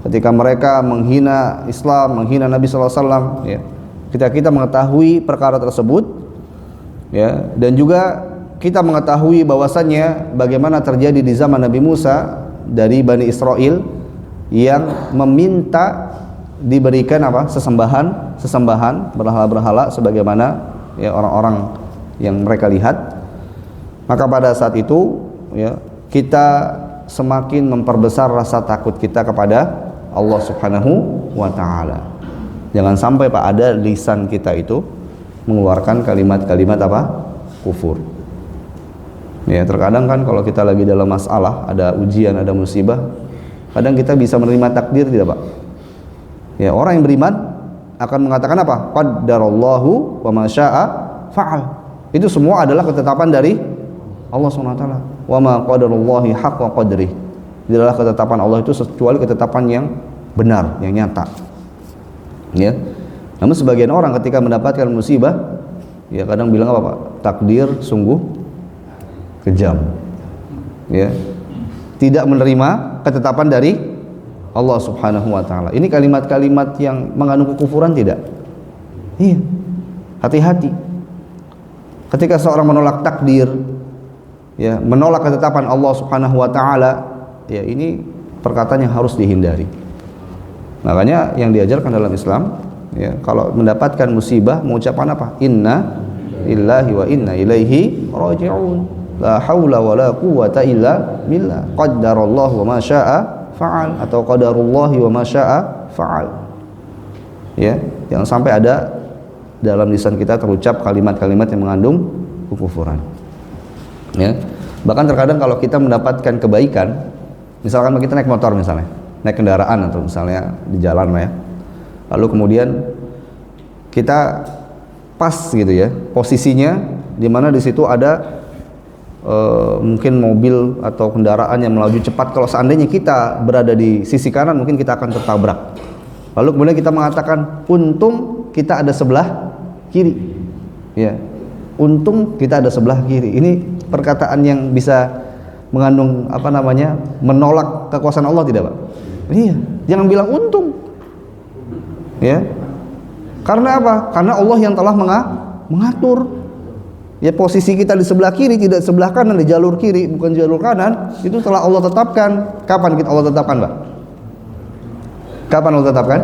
ketika mereka menghina Islam, menghina Nabi sallallahu alaihi wasallam, ya. Kita mengetahui perkara tersebut, ya, dan juga kita mengetahui bahwasannya bagaimana terjadi di zaman Nabi Musa dari Bani Israel yang meminta diberikan apa? sesembahan berhala-berhala sebagaimana ya orang-orang yang mereka lihat. Maka pada saat itu ya kita semakin memperbesar rasa takut kita kepada Allah Subhanahu wa taala. Jangan sampai Pak ada lisan kita itu mengeluarkan kalimat-kalimat apa? Kufur. Ya, terkadang kan kalau kita lagi dalam masalah, ada ujian, ada musibah, kadang kita bisa menerima takdir tidak Pak? Ya, orang yang beriman akan mengatakan apa? Qaddarallahu wa ma syaa fa'al. Itu semua adalah ketetapan dari Allah SWT. Wa ma qadarullahi haqqa qadrih. Adalah ketetapan Allah itu kecuali ketetapan yang benar, yang nyata. Ya. Namun sebagian orang ketika mendapatkan musibah, ya kadang bilang apa Pak? Takdir sungguh kejam, ya, tidak menerima ketetapan dari Allah Subhanahu wa taala. Ini kalimat-kalimat yang mengandung kekufuran tidak? Iya. Hati-hati. Ketika seorang menolak takdir, ya, menolak ketetapan Allah Subhanahu wa taala, ya ini perkataan yang harus dihindari. Makanya yang diajarkan dalam Islam, ya, kalau mendapatkan musibah mengucapkan apa? Inna lillahi wa inna ilaihi raji'un. La haula wala quwwata illa billah. Qaddarallahu wa ma syaa fa'al, atau qadarullahi wa ma syaa fa'al. Ya, jangan sampai ada dalam lisan kita terucap kalimat-kalimat yang mengandung kekufuran. Ya. Bahkan terkadang kalau kita mendapatkan kebaikan, misalkan kita naik motor misalnya, naik kendaraan atau misalnya di jalan ya. Lalu kemudian kita pas gitu ya, posisinya di mana di situ ada mungkin mobil atau kendaraan yang melaju cepat. Kalau seandainya kita berada di sisi kanan, mungkin kita akan tertabrak. Lalu kemudian kita mengatakan, untung kita ada sebelah kiri, ya, untung kita ada sebelah kiri. Ini perkataan yang bisa mengandung apa namanya, menolak kekuasaan Allah tidak Pak? Iya, jangan bilang untung, ya, karena apa? Karena Allah yang telah mengatur. Ya, posisi kita di sebelah kiri, tidak sebelah kanan, di jalur kiri bukan jalur kanan, itu telah Allah tetapkan. Kapan kita Allah tetapkan Pak? Kapan Allah tetapkan?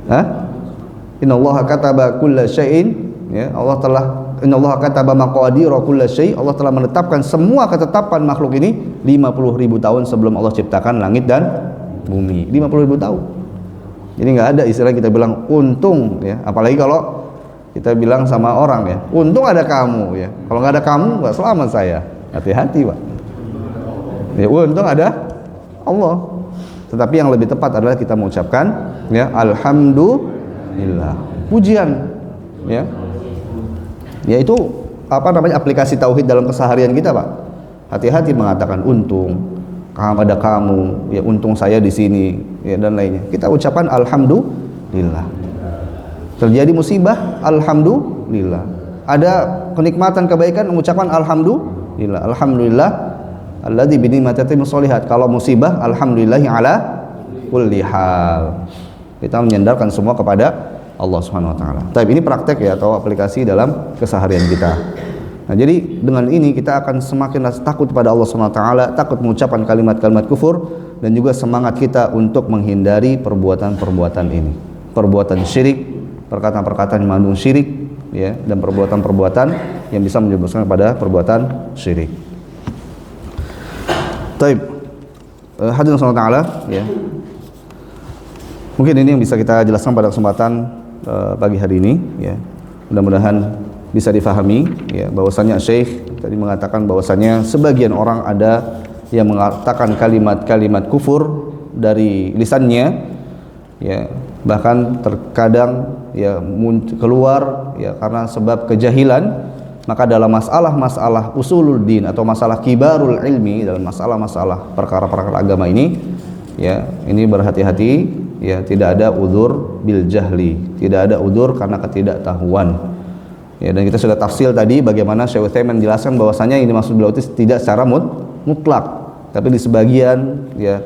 Hah? Innallaha kataba kulla syai'in, ya, Allah telah, innallaha kataba maqadira kulla syai', Allah telah menetapkan semua ketetapan makhluk ini 50.000 tahun sebelum Allah ciptakan langit dan bumi. 50.000 tahun. Jadi nggak ada istilah kita bilang untung, ya, apalagi kalau kita bilang sama orang, ya, untung ada kamu, ya, kalau nggak ada kamu nggak selamat saya. Hati-hati Pak. Ya, untung ada Allah. Tetapi yang lebih tepat adalah kita mengucapkan, ya, alhamdulillah, pujian, ya, yaitu apa namanya, aplikasi tauhid dalam keseharian kita Pak. Hati-hati mengatakan untung ada kamu, ya, untung saya di sini, ya, dan lainnya. Kita ucapkan alhamdulillah. Terjadi musibah, alhamdulillah. ada kenikmatan kebaikan mengucapkan alhamdulillah. Alhamdulillah alladzi bi ni'matihi tatimmu sholihat. Kalau musibah, alhamdulillahi ala kulli hal. Kita menyandarkan semua kepada Allah Subhanahu wa taala. Tapi ini praktek ya atau aplikasi dalam keseharian kita. Nah, jadi dengan ini kita akan semakin takut kepada Allah Subhanahu wa taala, takut mengucapkan kalimat-kalimat kufur, dan juga semangat kita untuk menghindari perbuatan-perbuatan ini. Perbuatan syirik, perkataan-perkataan yang mengandung syirik ya, dan perbuatan-perbuatan yang bisa menjerumuskan kepada perbuatan syirik. Taib. Hadirin sallallahu taala ya. Mungkin ini yang bisa kita jelaskan pada kesempatan pagi hari ini ya. Mudah-mudahan bisa difahami ya, bahwasanya Syekh tadi mengatakan bahwasanya sebagian orang ada yang mengatakan kalimat-kalimat kufur dari lisannya ya, bahkan terkadang ya keluar ya karena sebab kejahilan. Maka dalam masalah-masalah usulul din atau masalah kibarul ilmi, dalam masalah-masalah perkara-perkara agama ini ya, ini berhati-hati ya, tidak ada udzur bil jahli, tidak ada udzur karena ketidaktahuan ya. Dan kita sudah tafsil tadi bagaimana Syekh Utsaimin menjelaskan bahwasanya ini maksud beliau itu tidak secara mutlak, tapi di sebagian ya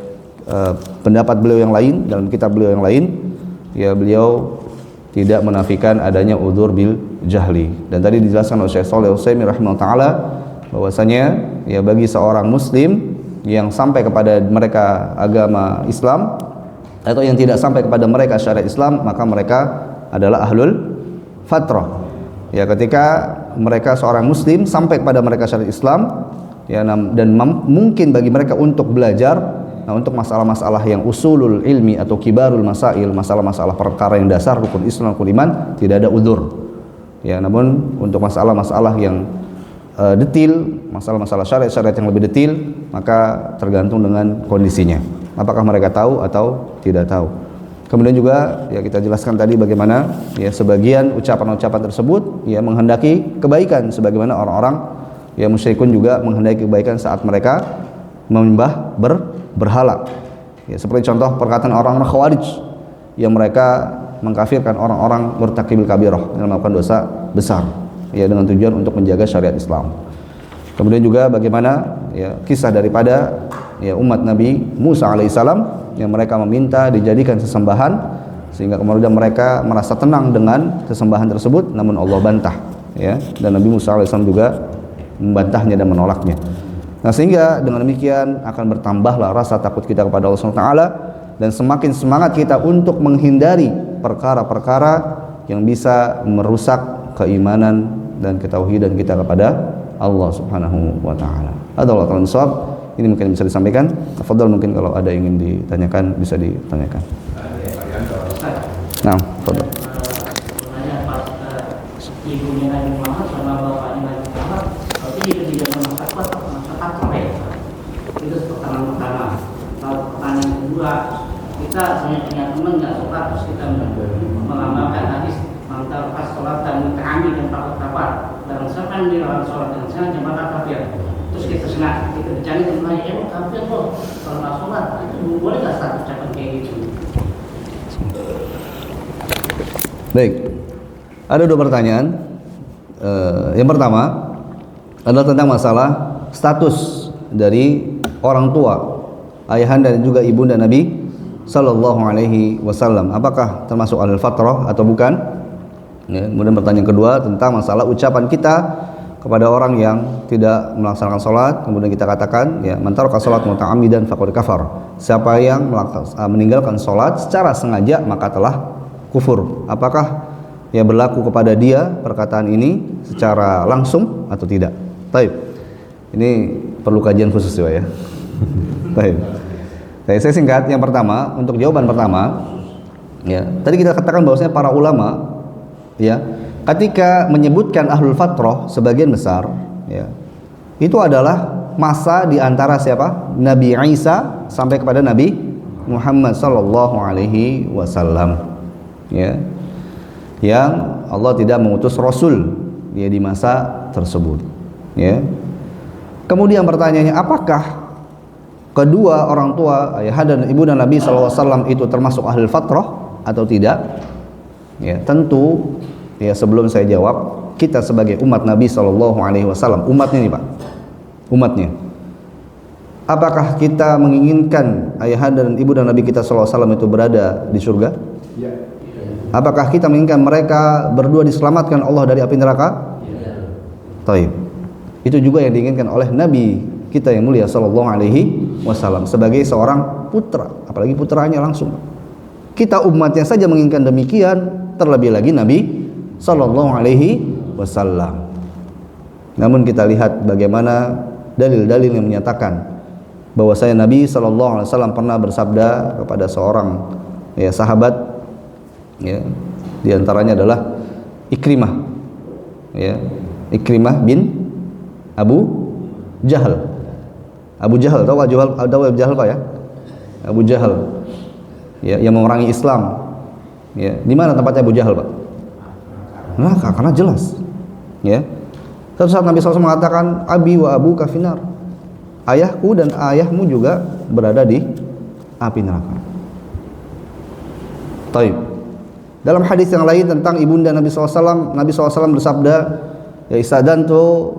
pendapat beliau yang lain, dalam kitab beliau yang lain ya, beliau tidak menafikan adanya udzur bil jahli. Dan tadi dijelaskan oleh Syekh Shalih Utsaimin rahimahullah taala bahwasanya ya bagi seorang muslim yang sampai kepada mereka agama Islam atau yang tidak sampai kepada mereka syariat Islam, maka mereka adalah ahlul fatrah. Ya, ketika mereka seorang muslim sampai kepada mereka syariat Islam ya, dan mungkin bagi mereka untuk belajar. Nah, untuk masalah-masalah yang usulul ilmi atau kibarul masail, masalah-masalah perkara yang dasar rukun Islam, rukun iman, tidak ada udzur. Ya, namun untuk masalah-masalah yang detil, masalah-masalah syariat yang lebih detil, maka tergantung dengan kondisinya. Apakah mereka tahu atau tidak tahu. Kemudian juga ya kita jelaskan tadi bagaimana ya sebagian ucapan-ucapan tersebut ya menghendaki kebaikan, sebagaimana orang-orang ya musyrikun juga menghendaki kebaikan saat mereka menyembah berhala. Ya, seperti contoh perkataan orang-orang Khawarij yang mereka mengkafirkan orang-orang murtakibil kabirah yang melakukan dosa besar ya, dengan tujuan untuk menjaga syariat Islam. Kemudian juga bagaimana ya kisah daripada ya umat Nabi Musa alaihissalam yang mereka meminta dijadikan sesembahan, sehingga kemudian mereka merasa tenang dengan sesembahan tersebut, namun Allah bantah ya, dan Nabi Musa alaihissalam juga membantahnya dan menolaknya. Nah, sehingga dengan demikian akan bertambahlah rasa takut kita kepada Allah SWT, dan semakin semangat kita untuk menghindari perkara-perkara yang bisa merusak keimanan dan ketauhidan kita kepada Allah Subhanahu wa taala. Adalah Allah Ta'ala. Ini mungkin bisa disampaikan. Tafadhol, mungkin kalau ada yang ingin ditanyakan bisa ditanyakan. Nah, tafadhol. Ibunya Nabi Muhammad sama bapaknya Nabi Muhammad, tapi itu tidak memasak itu pertanyaan pertama. Lalu pertanyaan kedua, kita punya teman nggak sholat, terus kita mengamalkan hadis mantar pas sholat dan kami dan takut kapal dan siapa yang dilarang sholat dengan sengaja maka kafir. Terus kita bercanda dengan dia, kafir kok kalau nggak sholat, itu boleh nggak status ucapan kayak gitu? Baik, ada dua pertanyaan. Yang pertama adalah tentang masalah status dari orang tua, ayahanda dan juga ibunda Nabi sallallahu alaihi wasallam, apakah termasuk ahlul fatrah atau bukan? Ya, kemudian pertanyaan kedua tentang masalah ucapan kita kepada orang yang tidak melaksanakan salat, kemudian kita katakan ya man taraka salat muta'ammidan faqad kafar. Siapa yang meninggalkan salat secara sengaja maka telah kufur. Apakah ya berlaku kepada dia perkataan ini secara langsung atau tidak? Baik. Ini perlu kajian khusus juga ya. Baik. Baik, saya singkat. Yang pertama, untuk jawaban pertama, ya, tadi kita katakan bahwasanya para ulama ya, ketika menyebutkan ahlul fatrah sebagian besar ya, itu adalah masa di antara siapa? Nabi Isa sampai kepada Nabi Muhammad sallallahu alaihi wasallam. Ya. Yang Allah tidak mengutus rasul ya di masa tersebut. Ya. Kemudian pertanyaannya, apakah kedua orang tua, ayah dan ibu dan Nabi SAW itu termasuk ahlul fatrah atau tidak? Ya, tentu ya sebelum saya jawab kita sebagai umat Nabi Shallallahu Alaihi Wasallam, umatnya nih Pak, umatnya. Apakah kita menginginkan ayahanda dan ibu dan Nabi kita Shallallahu Alaihi Wasallam itu berada di surga? Ya. Apakah kita menginginkan mereka berdua diselamatkan Allah dari api neraka? Ya. Taib. Itu juga yang diinginkan oleh Nabi kita yang mulia Shallallahu Alaihi Wasallam sebagai seorang putra, apalagi putranya langsung. Kita umatnya saja menginginkan demikian, terlebih lagi Nabi Shallallahu Alaihi Wasallam. Namun kita lihat bagaimana dalil-dalil yang menyatakan bahwasanya Nabi Shallallahu Alaihi Wasallam pernah bersabda kepada seorang sahabat, diantaranya adalah Ikrimah, Ikrimah bin Abu Jahal. Abu Jahal, tahu Abu Jahal Pak ya? Abu Jahal, yang memerangi Islam. Di mana tempatnya Abu Jahal Pak? Neraka, karena jelas. Suatu saat Nabi SAW mengatakan, Abi wa abu kafinar. Ayahku dan ayahmu juga berada di api neraka. Taib. Dalam hadis yang lain tentang ibunda Nabi SAW, Nabi SAW bersabda, ya istadantu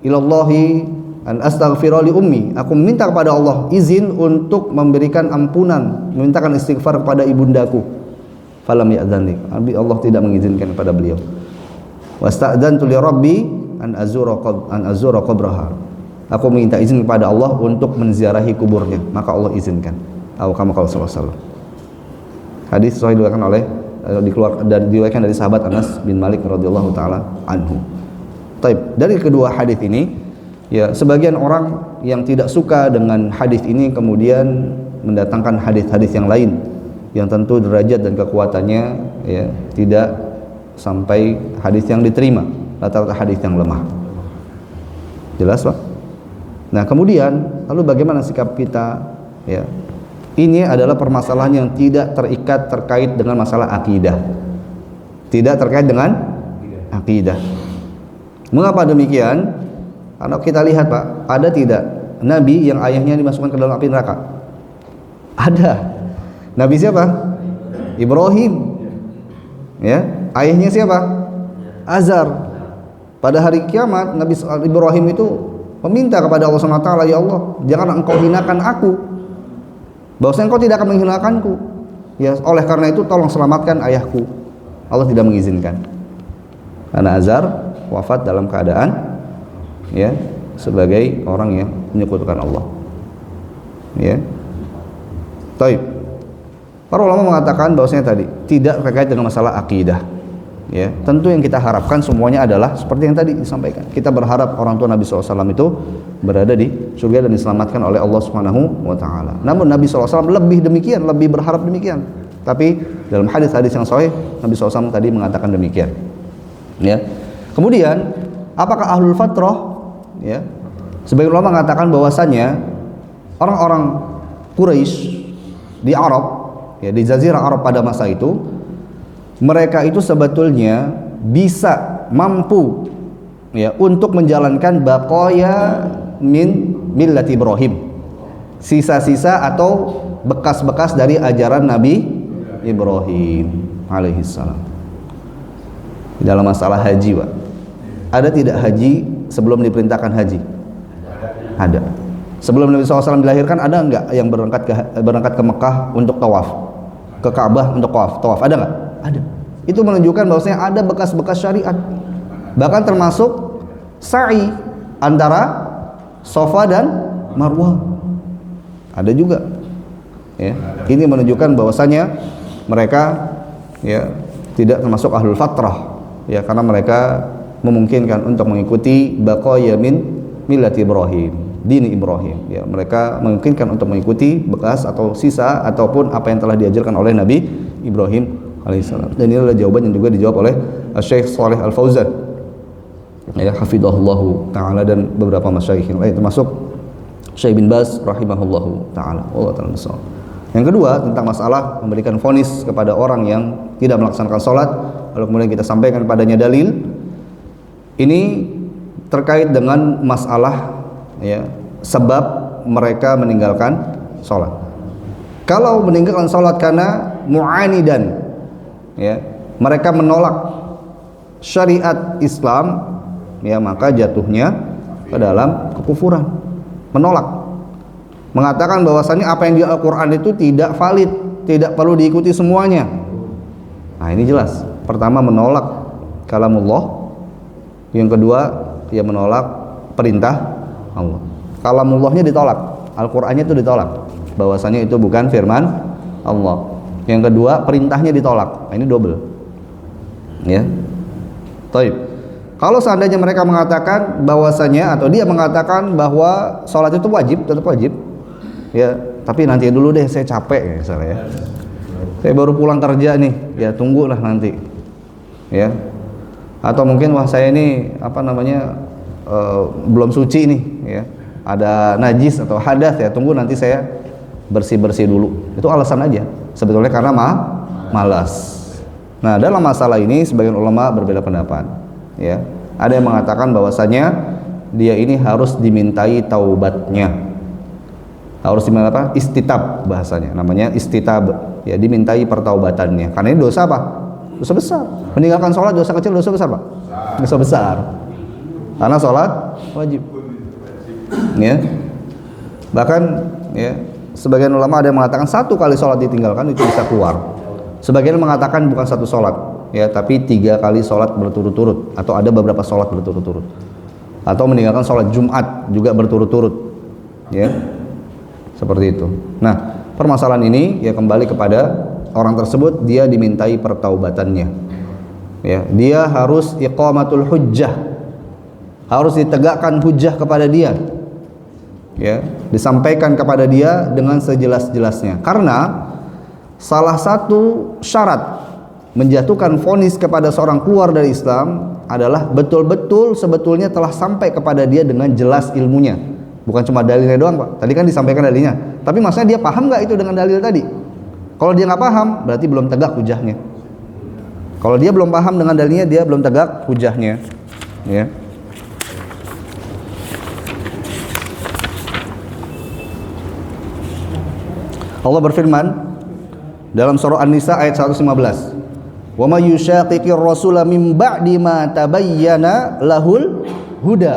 ilallahi an astaghfira li ummi. Aku meminta kepada Allah izin untuk memberikan ampunan, memintakan istighfar kepada ibundaku. Falam ya'dzanni. Allah tidak mengizinkan kepada beliau. Wastadantu li rabbi an azura qabraha. Aku minta izin kepada Allah untuk menziarahi kuburnya, maka Allah izinkan. Atau kama qala sallallahu alaihi wasallam. Hadis sahih diriwayatkan dari sahabat Anas bin Malik radhiyallahu taala anhu. Taib. Dari kedua hadis ini, sebagian orang yang tidak suka dengan hadis ini kemudian mendatangkan hadis-hadis yang lain yang tentu derajat dan kekuatannya tidak sampai hadis yang diterima, rata-rata hadis yang lemah. Jelas Pak? Nah kemudian lalu bagaimana sikap kita? Ini adalah permasalahan yang tidak terkait dengan masalah akidah, tidak terkait dengan akidah. Mengapa demikian? Karena kita lihat Pak, ada tidak Nabi yang ayahnya dimasukkan ke dalam api neraka? Ada. Nabi siapa? Ibrahim. Ayahnya siapa? Azar. Pada hari kiamat Nabi Ibrahim itu meminta kepada Allah SWT, ya Allah, jangan engkau hinakan aku, bahwasanya engkau tidak akan menghinakanku. Oleh karena itu tolong selamatkan ayahku. Allah tidak mengizinkan. Karena Azar wafat dalam keadaan sebagai orang yang menyekutukan Allah. Taib. Para ulama mengatakan bahwasanya tadi tidak terkait dengan masalah akidah. Tentu yang kita harapkan semuanya adalah seperti yang tadi disampaikan. Kita berharap orang tua Nabi SAW itu berada di surga dan diselamatkan oleh Allah Subhanahu wa taala. Namun Nabi SAW lebih demikian, lebih berharap demikian. Tapi dalam hadis-hadis yang sahih Nabi SAW tadi mengatakan demikian. Kemudian apakah ahlul fatrah? Sebagian ulama mengatakan bahwasanya orang-orang Quraisy di Arab, di Jazirah Arab pada masa itu, mereka itu sebetulnya bisa mampu untuk menjalankan baqaya min millat Ibrahim, sisa-sisa atau bekas-bekas dari ajaran Nabi Ibrahim alaihissalam. Dalam masalah haji Pak, ada tidak haji sebelum diperintahkan haji? Ada. Sebelum Nabi SAW dilahirkan ada enggak yang berangkat ke Mekah untuk tawaf, ke Ka'bah untuk tawaf? Ada enggak? Ada. Itu menunjukkan bahwasanya ada bekas-bekas syariat. Bahkan termasuk sa'i antara Safa dan Marwah. Ada juga. Ini menunjukkan bahwasanya mereka tidak termasuk ahlul fatrah, karena mereka memungkinkan untuk mengikuti baqaya min millat Ibrahim, dini Ibrahim. Mereka memungkinkan untuk mengikuti bekas atau sisa ataupun apa yang telah diajarkan oleh Nabi Ibrahim alaihissalam. Dan ini adalah jawaban yang juga dijawab oleh Syekh Shalih Al Fauzan, hafidhahullahu taala, dan beberapa masyayikh yang lain termasuk Syekh bin Baz rahimahullahu taala. Allah taala. Yang kedua tentang masalah memberikan vonis kepada orang yang tidak melaksanakan sholat, lalu kemudian kita sampaikan padanya dalil. Ini terkait dengan masalah sebab mereka meninggalkan sholat. Kalau meninggalkan sholat karena mu'anidan, mereka menolak syariat Islam, ya maka jatuhnya ke dalam kekufuran, menolak, mengatakan bahwasannya apa yang di Al-Quran itu tidak valid, tidak perlu diikuti semuanya. Nah ini jelas, pertama menolak kalamullah, yang kedua dia menolak perintah Allah. Kalamullahnya ditolak, Al-Qur'annya itu ditolak, bahwasanya itu bukan firman Allah. Yang kedua perintahnya ditolak. Nah, ini double. Ya. Baik. Kalau seandainya mereka mengatakan bahwasanya atau dia mengatakan bahwa sholat itu wajib, tetap wajib. Ya, tapi nanti dulu deh, saya capek ya misalnya ya. Saya baru pulang kerja nih, ya tunggulah nanti. Ya. Atau mungkin wah saya ini belum suci nih ya. Ada najis atau hadas ya, tunggu nanti saya bersih-bersih dulu. Itu alasan aja. Sebetulnya karena malas. Nah, dalam masalah ini sebagian ulama berbeda pendapat. Ya, ada yang mengatakan bahwasanya dia ini harus dimintai taubatnya. Harus diminta apa? Istitab bahasanya. Namanya istitab. Ya, dimintai pertaubatannya. Karena ini dosa apa? Dosa besar. Meninggalkan sholat dosa kecil, dosa besar, Pak? Dosa besar. Karena sholat wajib. Ya. Bahkan ya, sebagian ulama ada yang mengatakan 1 kali sholat ditinggalkan itu bisa keluar. Sebagian mengatakan bukan 1 sholat, ya, tapi 3 kali sholat berturut-turut, atau ada beberapa sholat berturut-turut, atau meninggalkan sholat Jumat juga berturut-turut, ya, seperti itu. Nah, permasalahan ini ya kembali kepada orang tersebut, dia dimintai pertaubatannya, ya, dia harus iqamatul hujjah, harus ditegakkan hujjah kepada dia, ya, disampaikan kepada dia dengan sejelas-jelasnya. Karena salah satu syarat menjatuhkan vonis kepada seorang keluar dari Islam adalah betul-betul sebetulnya telah sampai kepada dia dengan jelas ilmunya, bukan cuma dalilnya doang, Pak. Tadi kan disampaikan dalilnya, tapi maksudnya dia paham nggak itu dengan dalil tadi? Kalau dia nggak paham, berarti belum tegak hujahnya. Kalau dia belum paham dengan dalilnya, dia belum tegak hujahnya, ya. Allah berfirman dalam surah An-Nisa ayat 115, "Wa may yushaqiqir rasula min ba'di ma tabayyana lahul huda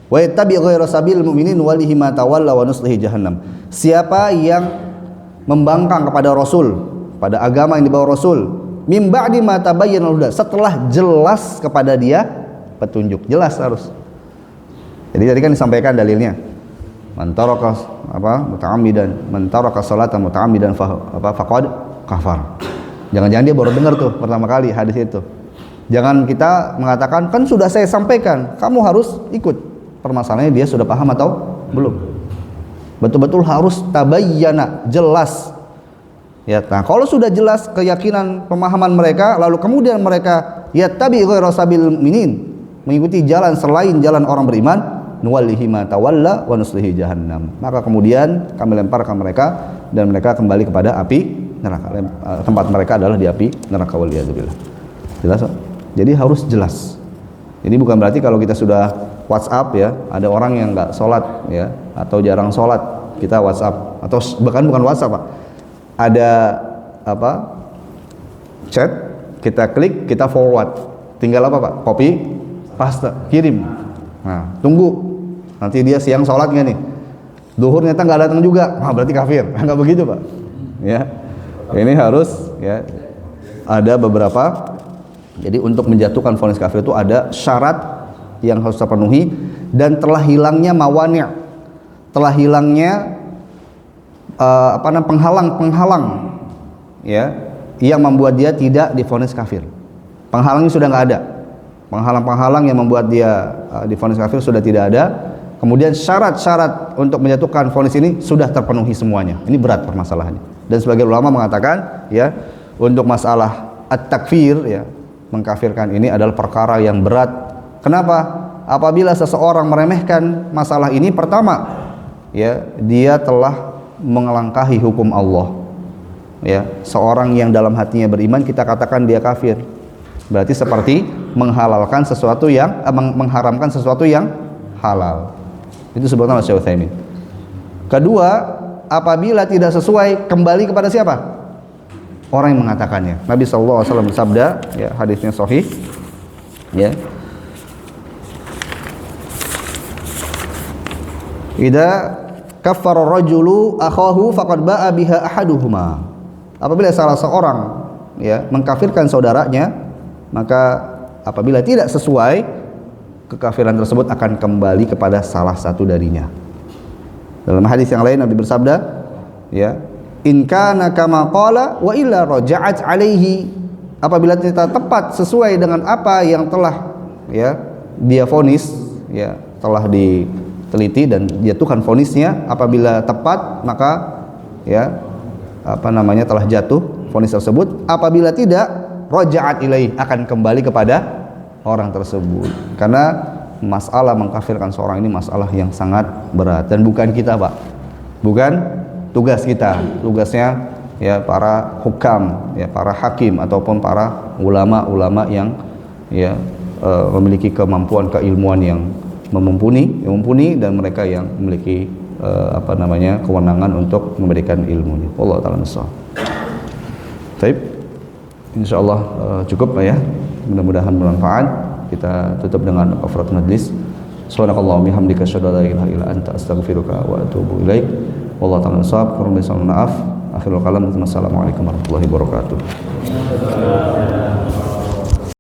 wa yattabi' ghayra sabilil mu'minin nuwallihi ma tawalla wa nuslihi jahannam." Siapa yang membangkang kepada Rasul, pada agama yang dibawa Rasul, min ba'di ma tabayyana lahul huda, setelah jelas kepada dia petunjuk, jelas harus. Jadi tadi kan disampaikan dalilnya. Man taraka muta'ammidan, man taraka salatan muta'ammidan faqad kafar. Jangan-jangan dia baru dengar tuh pertama kali hadis itu. Jangan kita mengatakan kan sudah saya sampaikan, kamu harus ikut. Permasalahannya dia sudah paham atau belum. Betul-betul harus tabayyana, jelas. Ya, nah kalau sudah jelas keyakinan pemahaman mereka, lalu kemudian mereka yattabi ghayra sabilil mu'minin, mengikuti jalan selain jalan orang beriman, nuwallihi ma tawalla wa nuslihi jahannam, maka kemudian kami lemparkan mereka dan mereka kembali kepada api neraka. Tempat mereka adalah di api neraka, waliyadzubillah. Jelas? Jadi harus jelas. Jadi bukan berarti kalau kita sudah WhatsApp ya, ada orang yang nggak sholat ya, atau jarang sholat, kita WhatsApp, atau bahkan bukan WhatsApp, Pak, ada apa, chat, kita klik, kita forward, tinggal apa, Pak, copy, paste, kirim. Nah, tunggu nanti dia siang sholat nggak nih, duhur ternyata nggak datang juga, wah berarti kafir. Nggak begitu, Pak, ya. Ini harus ya, ada beberapa. Jadi untuk menjatuhkan vonis kafir itu ada syarat yang harus terpenuhi, dan telah hilangnya mawani', telah hilangnya penghalang ya, yang membuat dia tidak divonis kafir. Penghalangnya sudah nggak ada, penghalang-penghalang yang membuat dia divonis kafir sudah tidak ada. Kemudian syarat-syarat untuk menjatuhkan vonis ini sudah terpenuhi semuanya. Ini berat permasalahannya. Dan sebagian ulama mengatakan ya, untuk masalah at-takfir ya, mengkafirkan ini adalah perkara yang berat. Kenapa? Apabila seseorang meremehkan masalah ini, pertama ya, dia telah melangkahi hukum Allah. Ya, seorang yang dalam hatinya beriman kita katakan dia kafir, berarti seperti menghalalkan sesuatu yang mengharamkan sesuatu yang halal. Itu sebutkan oleh Syekh Utsaimin. Kedua, apabila tidak sesuai, kembali kepada siapa? Orang yang mengatakannya. Nabi SAW bersabda, ya, hadisnya sahih, Ya. Idza kaffara rajulu akhahu faqad ba'a biha ahaduhuma. Apabila salah seorang ya mengkafirkan saudaranya, maka apabila tidak sesuai, kekafiran tersebut akan kembali kepada salah satu darinya. Dalam hadis yang lain Nabi bersabda, ya, in kana kama qala wa illa raja'at alaihi. Apabila kita tepat sesuai dengan apa yang telah ya dia vonis, ya telah diteliti dan jatuhkan vonisnya, apabila tepat maka ya telah jatuh vonis tersebut. Apabila tidak, raja'at ilaihi, akan kembali kepada orang tersebut. Karena masalah mengkafirkan seorang ini masalah yang sangat berat dan bukan kita, Pak. Bukan tugas kita. Tugasnya ya dan hukam, ya para hakim ataupun para ulama-ulama yang ya memiliki kemampuan keilmuan yang mumpuni dan mereka yang memiliki kewenangan untuk memberikan ilmunya. Wallahu ta'ala nashah. Baik. Insyaallah cukup ya. Mudah-mudahan bermanfaat. Kita tutup dengan kafaratul majlis. Subhanakallahumma bihamdika asyhadu an la ilaha illa anta astaghfiruka wa atubu ilaik. Wallahu ta'ala nashah. Kurang lebih mohon maaf. Akhirul kalam. Wassalamualaikum warahmatullahi wabarakatuh.